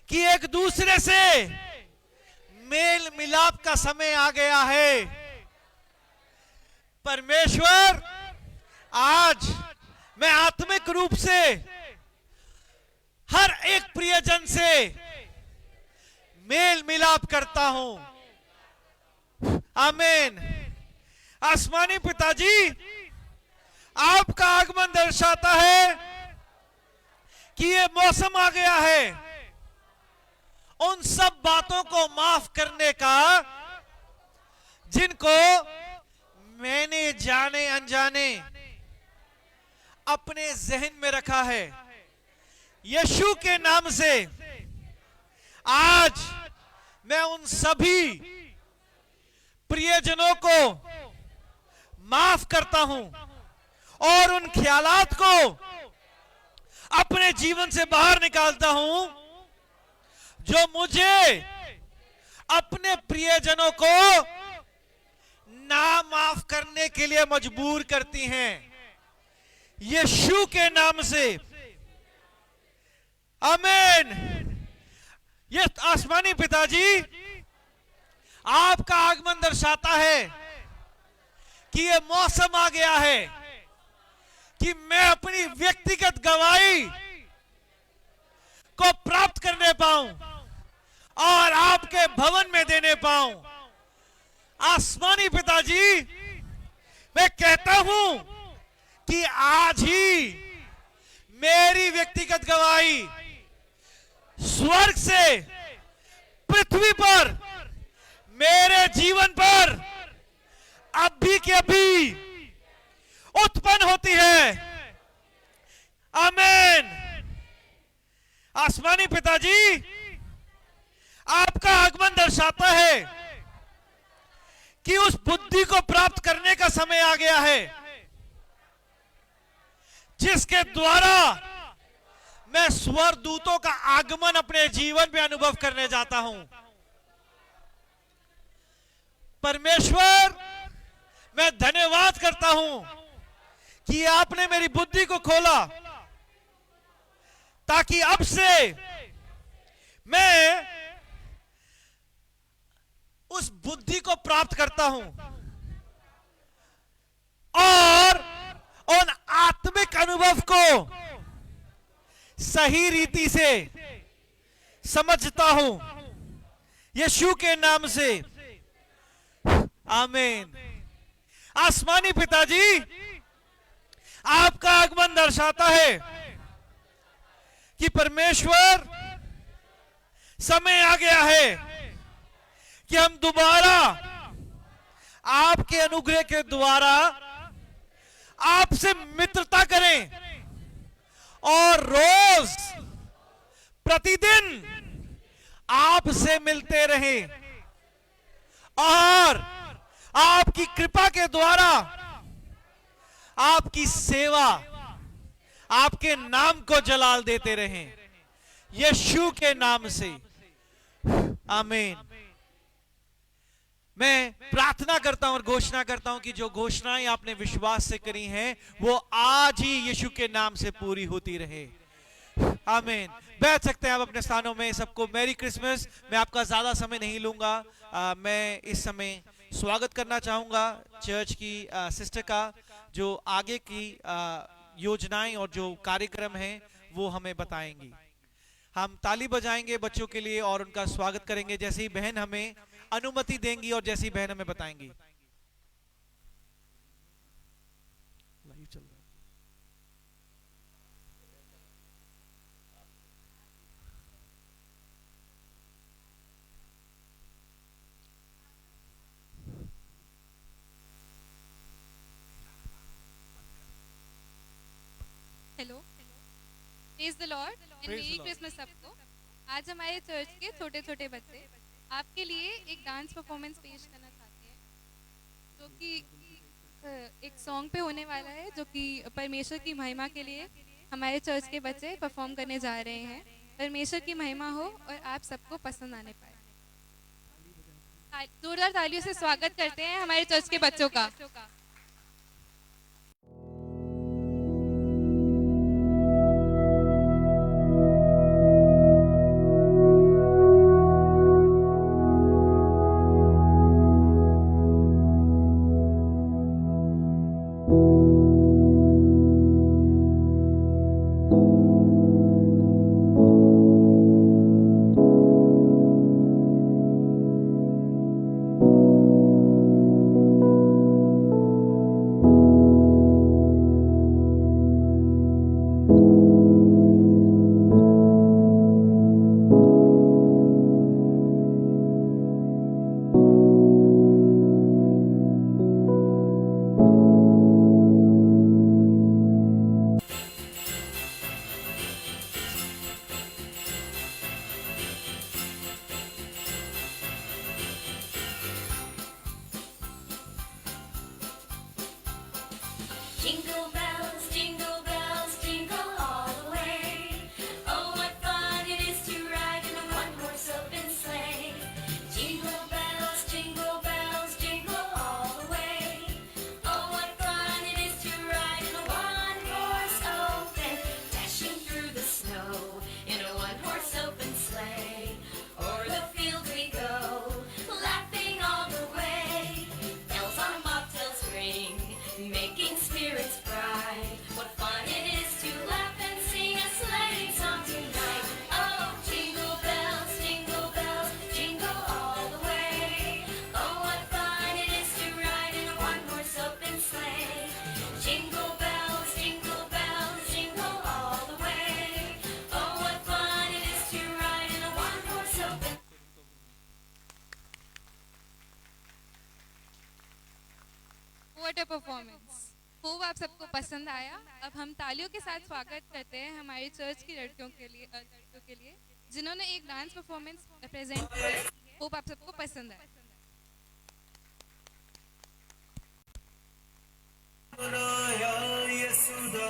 कि एक दूसरे से मेल मिलाप का समय आ गया है। परमेश्वर, आज मैं आत्मिक रूप से हर एक प्रियजन से मेल मिलाप करता हूं। आमीन। आसमानी पिताजी, आपका आगमन दर्शाता है कि ये मौसम आ गया है उन सब बातों को माफ करने का जिनको मैंने जाने अनजाने अपने जहन में रखा है। यीशु के नाम से आज मैं उन सभी प्रियजनों को माफ करता हूं और उन ख्यालात को अपने जीवन से बाहर निकालता हूं जो मुझे अपने प्रियजनों को ना माफ करने के लिए मजबूर करती हैं। यीशु के नाम से। आमीन। ये आसमानी पिताजी, आपका आगमन दर्शाता है कि ये मौसम आ गया है कि मैं अपनी व्यक्तिगत गवाही को प्राप्त करने पाऊं और आपके भवन में देने पाऊं। आसमानी पिताजी, मैं कहता हूं कि आज ही मेरी व्यक्तिगत गवाही स्वर्ग से पृथ्वी पर मेरे जीवन पर अभी के अभी उत्पन्न होती है। आमीन। आसमानी पिताजी, आपका आगमन दर्शाता है कि उस बुद्धि को प्राप्त करने का समय आ गया है जिसके द्वारा मैं स्वर्गदूतों का आगमन अपने जीवन में अनुभव करने जाता हूं। परमेश्वर, मैं धन्यवाद करता हूं कि आपने मेरी बुद्धि को खोला ताकि अब से मैं उस बुद्धि को प्राप्त करता हूं और उन आत्मिक अनुभव को सही रीति से समझता हूं। यीशु के नाम से। आमीन। आसमानी पिताजी, आपका आगमन दर्शाता है कि परमेश्वर, समय आ गया है कि हम दोबारा आपके अनुग्रह के द्वारा आपसे मित्रता करें और रोज प्रतिदिन आपसे मिलते रहें और आपकी कृपा के द्वारा आपकी सेवा, आपके नाम को जलाल देते रहें, यीशु के नाम से, आमीन। मैं प्रार्थना करता हूं और घोषणा करता हूं कि जो घोषणाएं आपने विश्वास से करी हैं वो आज ही यीशु के नाम से पूरी होती रहे, आमीन। बैठ सकते हैं आप अपने स्थानों में। सबको मैरी क्रिसमस। मैं आपका ज्यादा समय नहीं लूंगा। मैं इस समय स्वागत करना चाहूंगा चर्च की सिस्टर का, जो आगे की योजनाएं और जो कार्यक्रम हैं वो हमें बताएंगी। हम ताली बजाएंगे बच्चों के लिए और उनका स्वागत करेंगे जैसे ही बहन हमें अनुमति देंगी और जैसी बहन हमें बताएंगी। Hello, praise the Lord and Praise the मेरी Lord. क्रिसमस सबको। आज हमारे चर्च के छोटे छोटे बच्चे आपके लिए एक डांस परफॉर्मेंस पेश करना चाहते हैं, जो कि एक सॉन्ग पे होने वाला है, जो कि परमेश्वर की महिमा के लिए हमारे चर्च के बच्चे परफॉर्म करने जा रहे हैं। परमेश्वर की महिमा हो और आप सबको पसंद आने पाए। जोरदार तालियों से स्वागत करते हैं हमारे चर्च के बच्चों का। Jingle bells, jingle all the way. Oh, what fun it is to ride in a one-horse open sleigh. Jingle bells, jingle all the way. Oh, what fun it is to ride in a one-horse open, dashing through the snow in a one-horse open sleigh. O'er the fields we go, laughing all the way. Bells on bobtails ring, making spirits bright. What fun it is to laugh and sing a sleigh song tonight. Oh, jingle bells, jingle all the way. Oh, what fun it is to ride in a one-horse open sleigh. Jingle bells, jingle all the way. Oh, what fun it is to ride in a one-horse open. What a performance. Hope आप सबको पसंद आया। अब हम तालियों के साथ स्वागत करते हैं हमारी चर्च की लड़कियों के लिए जिन्होंने एक डांस परफॉर्मेंस प्रेजेंट किया है। होप आप सबको पसंद आए। मनाया यसुदा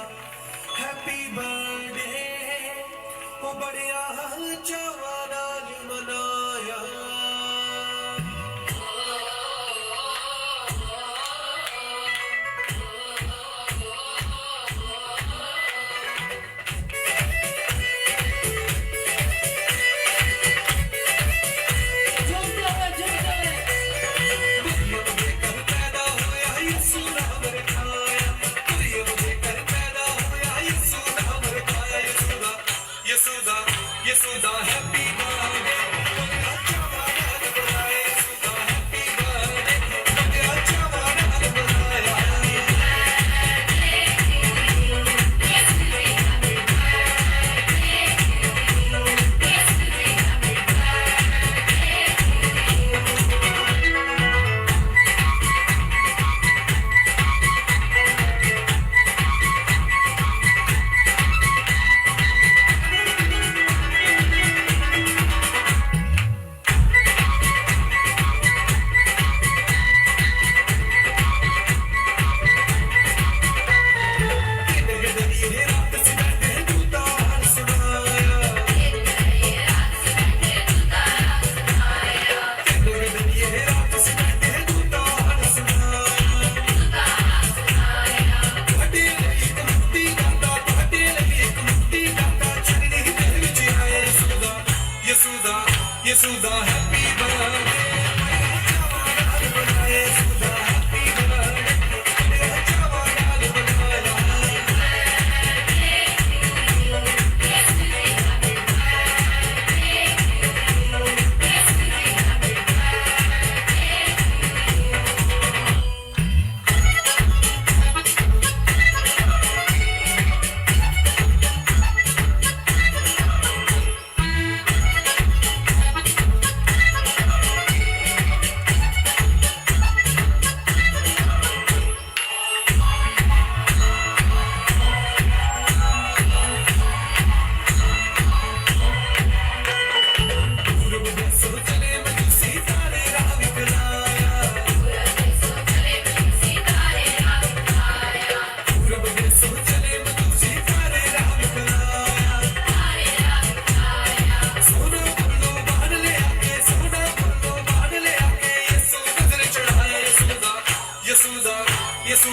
हैप्पी बर्थडे ओ बड़िया चावा नाल मनाया पैदा होया यसुदा मेरे खाया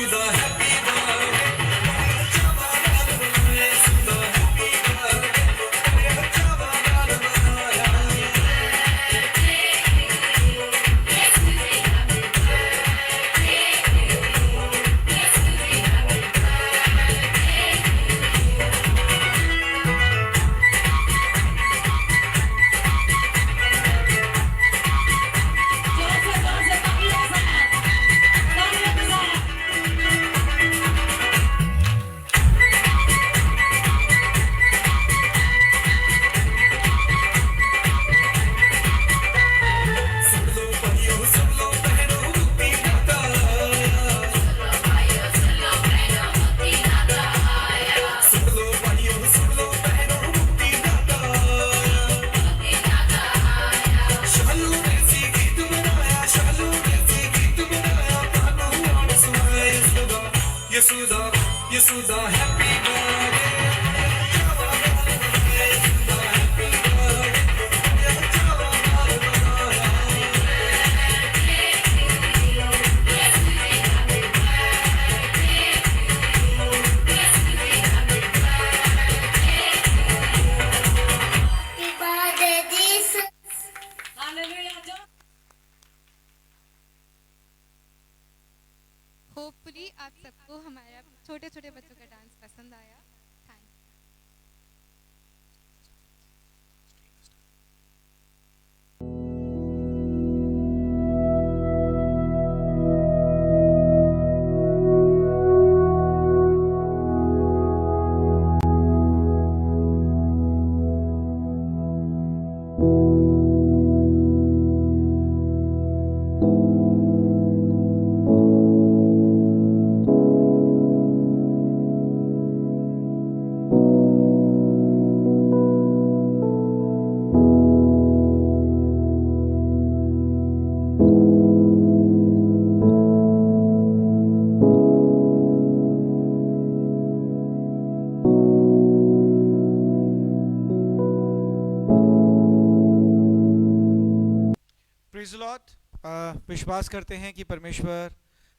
यशोदा हैप्पी बर्थडे बच्चा वाला बनाया यशोदा हैप्पी बर्थडे बच्चा वाला बनाया सब लो भाइयों सब लो बहनों मुक्ति दाता सब लो भाइयों सब लो बहनों मुक्ति दाता शालू ने सी गीत बनाया शालू ने सी गीत बनाया कानू आन सुनाया Yashoda Yashoda Yashoda happy birthday hopefully आप सबको हमारा छोटे छोटे बच्चों का डांस पसंद आया। Thank praise the Lord. विश्वास करते हैं कि परमेश्वर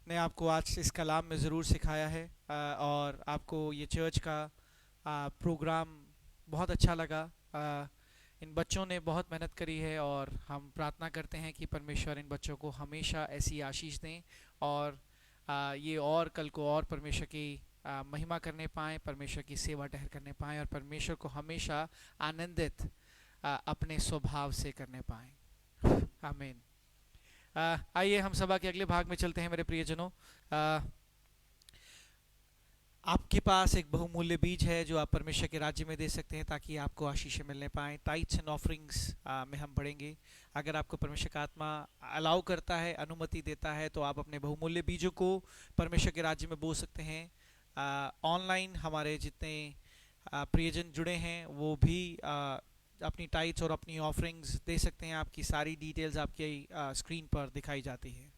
ने आपको आज इस कलाम में ज़रूर सिखाया है और आपको ये चर्च का प्रोग्राम बहुत अच्छा लगा। इन बच्चों ने बहुत मेहनत करी है और हम प्रार्थना करते हैं कि परमेश्वर इन बच्चों को हमेशा ऐसी आशीष दें और ये और कल को और परमेश्वर की महिमा करने पाएँ, परमेश्वर की सेवा टहर करने पाएँ और परमेश्वर को हमेशा आनंदित अपने स्वभाव से करने पाएँ। आमीन। आइए हम सभा के अगले भाग में चलते हैं मेरे प्रियजनों। आपके पास एक बहुमूल्य बीज है जो आप परमेश्वर के राज्य में दे सकते हैं ताकि आपको आशीषें मिलने पाएँ। टाइट्स एंड ऑफरिंग्स में हम बढ़ेंगे। अगर आपको परमेश्वर का आत्मा अलाउ करता है, अनुमति देता है, तो आप अपने बहुमूल्य बीजों को परमेश्वर के राज्य में बो सकते हैं। ऑनलाइन हमारे जितने प्रियजन जुड़े हैं वो भी अपनी टाइट्स और अपनी ऑफरिंग्स दे सकते हैं। आपकी सारी डिटेल्स आपके स्क्रीन पर दिखाई जाती है।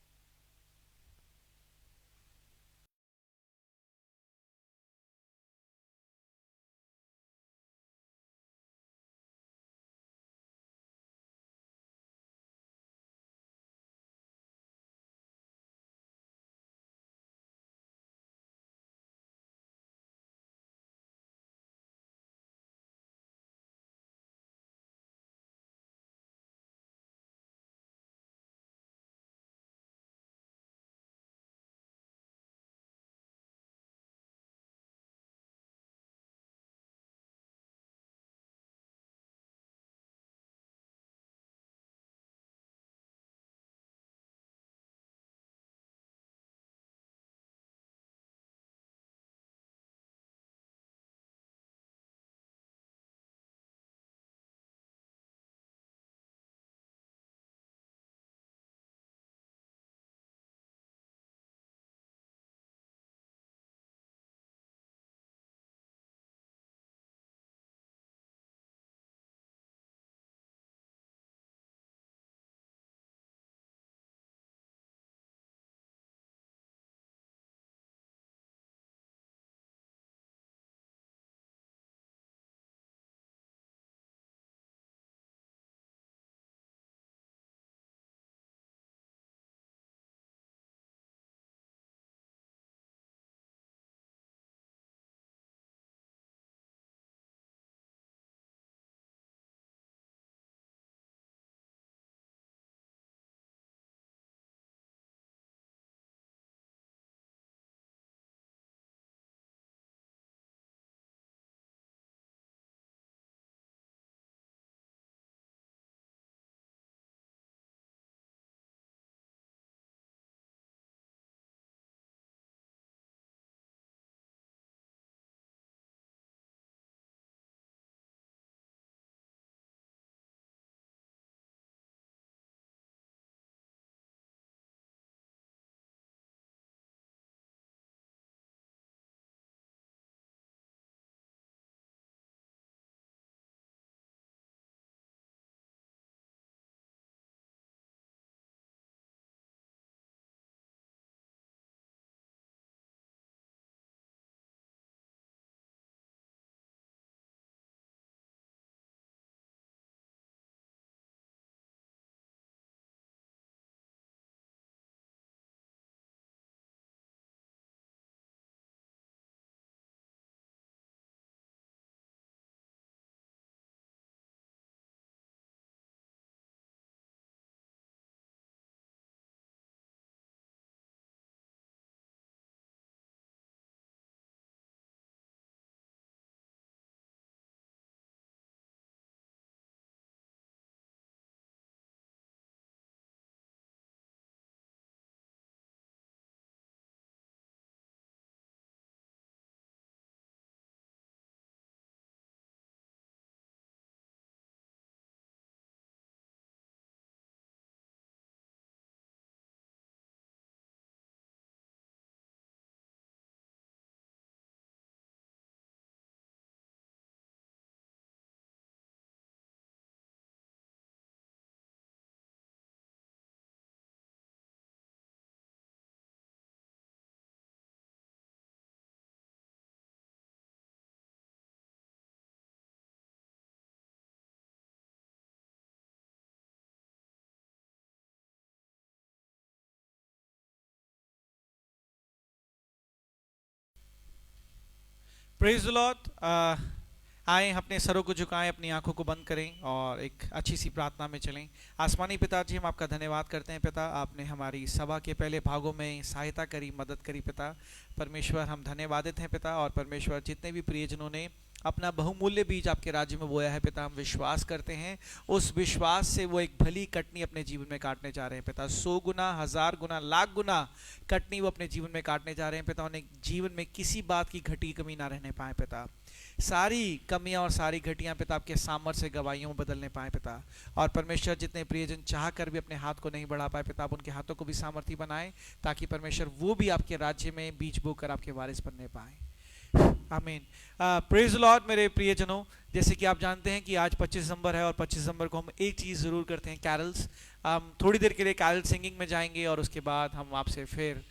Praise the Lord. आए अपने सरों को झुकाएं, अपनी आंखों को बंद करें और एक अच्छी सी प्रार्थना में चलें। आसमानी पिताजी, हम आपका धन्यवाद करते हैं पिता, आपने हमारी सभा के पहले भागों में सहायता करी, मदद करी पिता। परमेश्वर हम धन्यवादित हैं पिता, और परमेश्वर जितने भी प्रियजनों ने अपना बहुमूल्य बीज आपके राज्य में बोया है पिता, हम विश्वास करते हैं उस विश्वास से वो एक भली कटनी अपने जीवन में काटने जा रहे हैं पिता। 100 गुना, 1000 गुना, लाख गुना कटनी वो अपने जीवन में काटने जा रहे हैं पिता। उन्हें जीवन में किसी बात की घटी कमी ना रहने पाए पिता। सारी कमियां और सारी घटियां पिता आपके सामर्थ्य से गवाहियों में बदलने पाए पिता। और परमेश्वर जितने प्रियजन चाह कर भी अपने हाथ को नहीं बढ़ा पाए पिता, आप उनके हाथों को भी सामर्थ्य बनाए, ताकि परमेश्वर वो भी आपके राज्य में बीज बोकर आपके वारिस बनने पाए। आमीन। Praise Lord. मेरे प्रियजनों, जैसे कि आप जानते हैं कि आज 25 दिसंबर है, और 25 दिसंबर को हम एक चीज़ ज़रूर करते हैं, कैरल्स। हम थोड़ी देर के लिए कैरल सिंगिंग में जाएंगे और उसके बाद हम आपसे फिर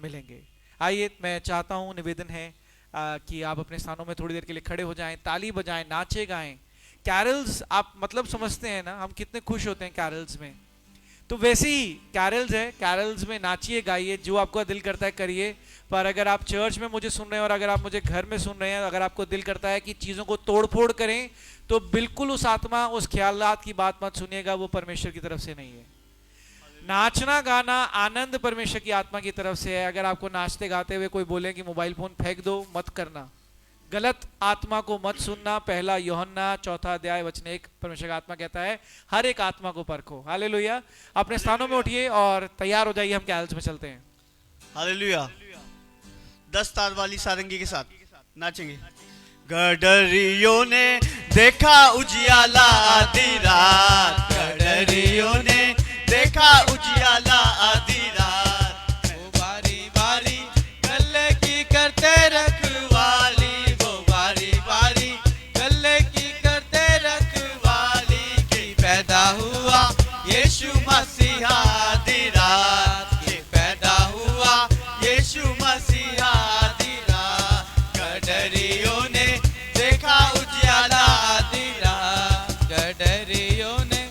मिलेंगे। आइए, मैं चाहता हूँ, निवेदन है कि आप अपने स्थानों में थोड़ी देर के लिए खड़े हो जाएं, ताली बजाएं, नाचे गाएं। कैरल्स आप मतलब समझते हैं ना, हम कितने खुश होते हैं कैरल्स में। तो वैसे ही कैरल्स है, कैरल्स में नाचिए, गाइए, जो आपका दिल करता है करिए। पर अगर आप चर्च में मुझे सुन रहे हैं और अगर आप मुझे घर में सुन रहे हैं, अगर आपको दिल करता है कि चीज़ों को तोड़ फोड़ करें, तो बिल्कुल उस आत्मा, उस ख्यालात की बात मत सुनिएगा, वो परमेश्वर की तरफ से नहीं है। नाचना गाना आनंद परमेश्वर की आत्मा की तरफ से है। अगर आपको नाचते गाते हुए कोई बोले कि मोबाइल फोन फेंक दो, मत करना। गलत आत्मा को मत सुनना। 1 यूहन्ना 4 अध्याय वचन 1 परमेश्वर का आत्मा कहता है, हर एक आत्मा को परखो। हालेलुया। अपने स्थानों में उठिए और तैयार हो जाइए, हम कैरल्स में चलते हैं। हालेलुया। 10 तार वाली सारंगी के साथ नाचेंगे। गडरियों ने देखा उजियाला आधी रात, गडरियों ने देखा उजियाला आधी रात। वो बारी बारी गले की करते रखवाली, वो बारी बारी गले की करते रखवाली की पैदा हुआ यीशु मसीहा आधी रात, की पैदा हुआ यीशु मसीहा आधी रात। गडरियों ने देखा उजियाला आधी रात, गडरियों ने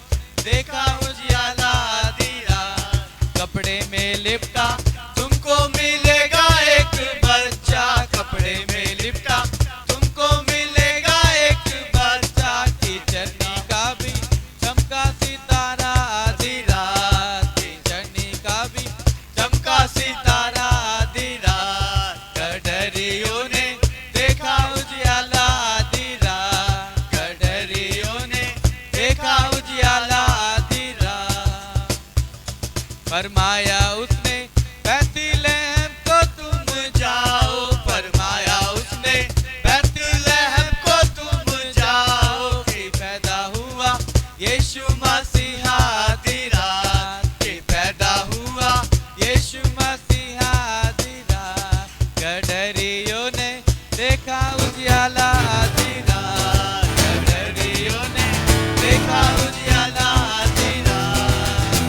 देखा उजियाला आधी रात। कपड़े में लिपटा तुमको मिलेगा एक बच्चा, कपड़े में लिपटा तुमको मिलेगा एक बच्चा। की चन्नी का भी चमका सितारा आधी रात, की चन्नी का भी चमका सितारा आधी रात। गडरियों ने देखा उजियाला आधी रात, गडरियों ने देखा उजियाला आधी रात। फरमाया उसने बैतलहम को तुम जाओ, फरमाया उसने बैतलहम को तुम जाओ, कि पैदा हुआ यीशु मसीहा आधी रात, कि पैदा हुआ यीशु मसीहा आधी रात। गडरियों ने देखा उजियाला आधी रात, गडरियों ने देखा उजियाला आधी रात।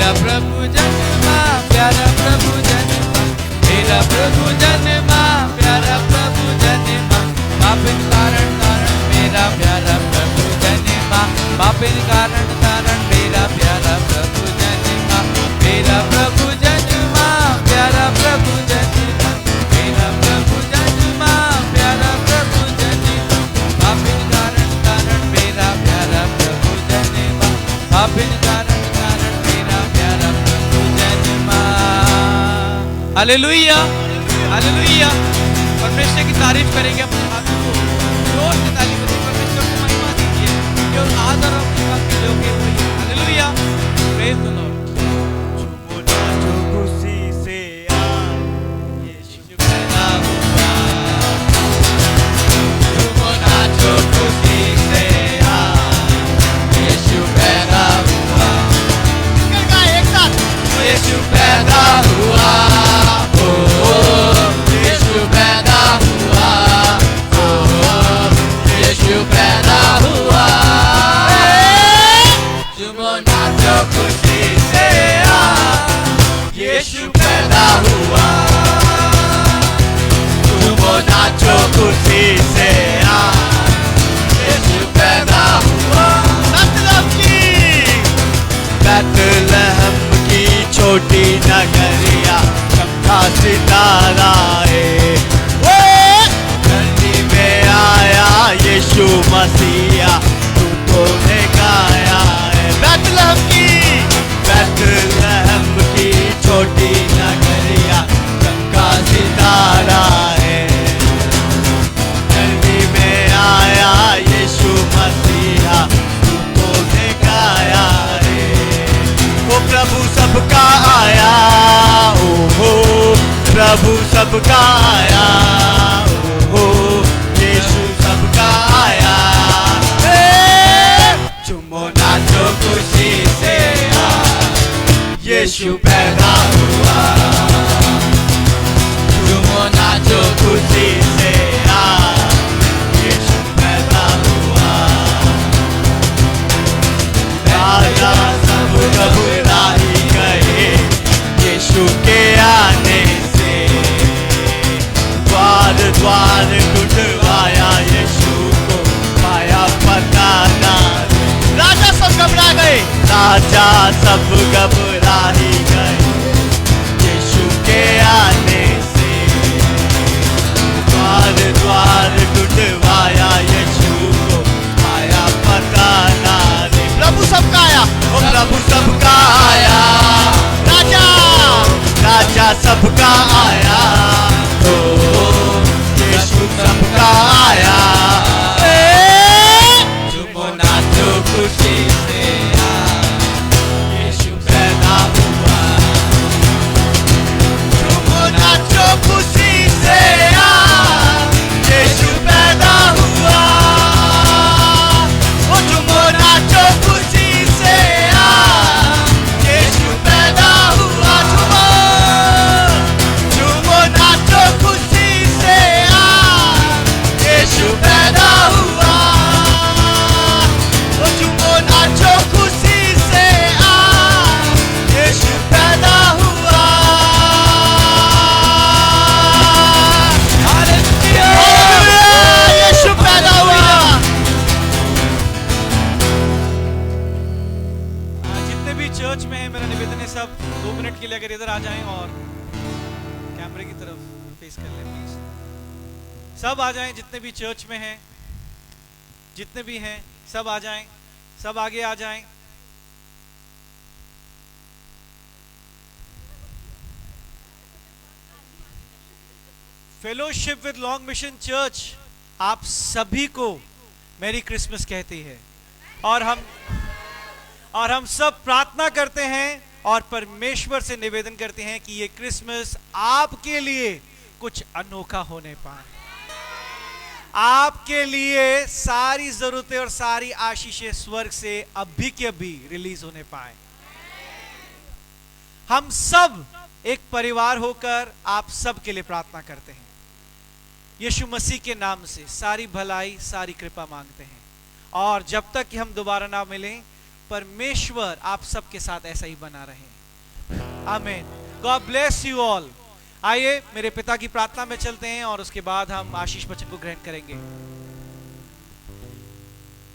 मेरा प्रभु जन्मा, प्यारा प्रभु जन्मा, मेरा प्रभु जन्मा, प्यारा प्रभु जन्मा, पापिन कारण कारण मेरा प्यारा प्रभु जन्मा, पापिन कारण कारण मेरा प्यारा प्रभु जन्मा, मेरा प्रभु जन्मा, प्यारा प्रभु जन्मा, मेरा प्रभु जन्मा, प्यारा प्रभु जन्मा, पापिन कारण कारण मेरा प्यारा प्रभु जन्मा, पापिन कारण कारण मेरा प्यारा प्रभु जन्मा। Hallelujah, hallelujah. परमेश्वर की तारीफ करेंगे, अपने हाथों को जोर से ताली बजाइए, परमेश्वर को महिमा दीजिए, जो आदर और महिमा के योग्य है। Hallelujah, praise the Lord. झूमो नाचो खुशी से आज यीशु पैदा हुआ। झूमो नाचो खुशी से आज यीशु पैदा हुआ। एक साथ यीशु पैदा हुआ, ओ यीशु पैदा हुआ, ओ यीशु पैदा हुआ। झूमो नाचो खुशी से आज यीशु पैदा हुआ। झूमो नाचो खुशी से आज यीशु पैदा हुआ। बैतलहम की छोटी नगरिया चमका सितारा है। धरती में आया यीशु मसीहा, दूतों ने गाया है। बैतलहम की छोटी नगरिया चमका सितारा है। धरती में आया यीशु मसीहा, दूतों ने गाया है। ओ प्रभु सबका आया, ओ हो प्रभु सबका आया, ओ हो यीशु सबका आया। झूमो नाचो खुशी से आज यीशु पैदा हुआ। झूमो नाचो खुशी से आज यीशु पैदा हुआ। राजा सब घबराई गए यीशु के आने से। द्वार द्वार ढूंढवाया यीशु को, पाया पता ना। राजा सब घबरा गए, राजा सब घबरा ही गए यीशु के आने से। द्वार द्वार ढूंढवाया यीशु को, पाया पता ना रे। प्रभु सबका आया, ओ प्रभु सबका आया। राजा राजा सबका आया, ओ यीशु सबका आया। झूमो नाचो खुशी से आज यीशु पैदा हुआ। झूमो नाचो खुशी से आज यीशु पैदा हुआ। ओ झूमो नाचो खुशी से आज यीशु पैदा हुआ। झूमो झूमो नाचो खुशी से आज यीशु पैदा हुआ। ओ झूमो नाचो खुशी से आज यीशु पैदा हुआ। हालेलुया, यीशु पैदा हुआ। जितने भी चर्च में हैं, मेरा निवेदन है सब 2 मिनट के लिए अगर इधर आ जाएं और कैमरे की तरफ फेस कर लें प्लीज। सब आ जाएं, जितने भी चर्च में हैं, जितने भी हैं सब आ जाएं, सब आगे आ जाएं। Fellowship with long mission church आप सभी को मेरी क्रिसमस कहती है, और हम सब प्रार्थना करते हैं और परमेश्वर से निवेदन करते हैं कि ये क्रिसमस आपके लिए कुछ अनोखा होने पाए, आपके लिए सारी जरूरतें और सारी आशीषें स्वर्ग से अभी के अभी रिलीज होने पाए। हम सब एक परिवार होकर आप सब के लिए प्रार्थना करते हैं। यीशु मसीह के नाम से सारी भलाई सारी कृपा मांगते हैं, और जब तक कि हम दोबारा ना मिलें परमेश्वर आप सबके साथ ऐसा ही बना रहे। आमीन। God bless you all. आइए मेरे पिता की प्रार्थना में चलते हैं और उसके बाद हम आशीष वचन को ग्रहण करेंगे।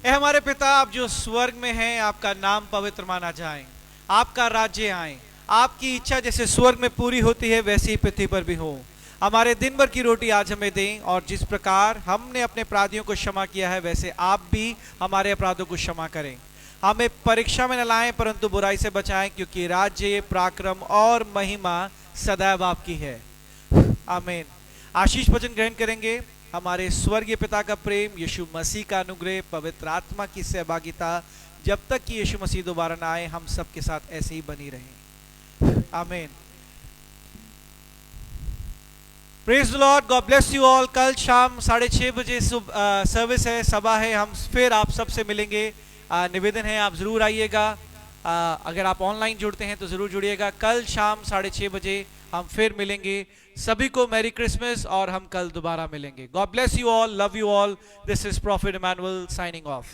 ए हमारे पिता, आप जो स्वर्ग में हैं, आपका नाम पवित्र माना जाए, आपका राज्य आए, आपकी इच्छा जैसे स्वर्ग में पूरी होती है वैसे ही पृथ्वी पर भी हो। हमारे दिन भर की रोटी आज हमें दें, और जिस प्रकार हमने अपने अपराधियों को क्षमा किया है वैसे आप भी हमारे अपराधों को क्षमा करें। हमें परीक्षा में न लाएं परंतु बुराई से बचाएं, क्योंकि राज्य, पराक्रम और महिमा सदैव आपकी है। आमीन। आशीष वचन ग्रहण करेंगे। हमारे स्वर्गीय पिता का प्रेम, यीशु मसीह का अनुग्रह, पवित्र आत्मा की सहभागिता जब तक कि यीशु मसीह दोबारा ना आए हम सबके साथ ऐसे ही बनी रहे। आमीन। Praise the Lord. God bless you all. कल शाम 6:30 बजे सर्विस है, सभा है, हम फिर आप सबसे मिलेंगे। निवेदन है आप जरूर आइएगा। अगर आप ऑनलाइन जुड़ते हैं तो जरूर जुड़िएगा। कल शाम 6:30 बजे हम फिर मिलेंगे। सभी को मैरी क्रिसमस, और हम कल दोबारा मिलेंगे। God bless you all, love you all. This is Prophet Emmanuel signing of.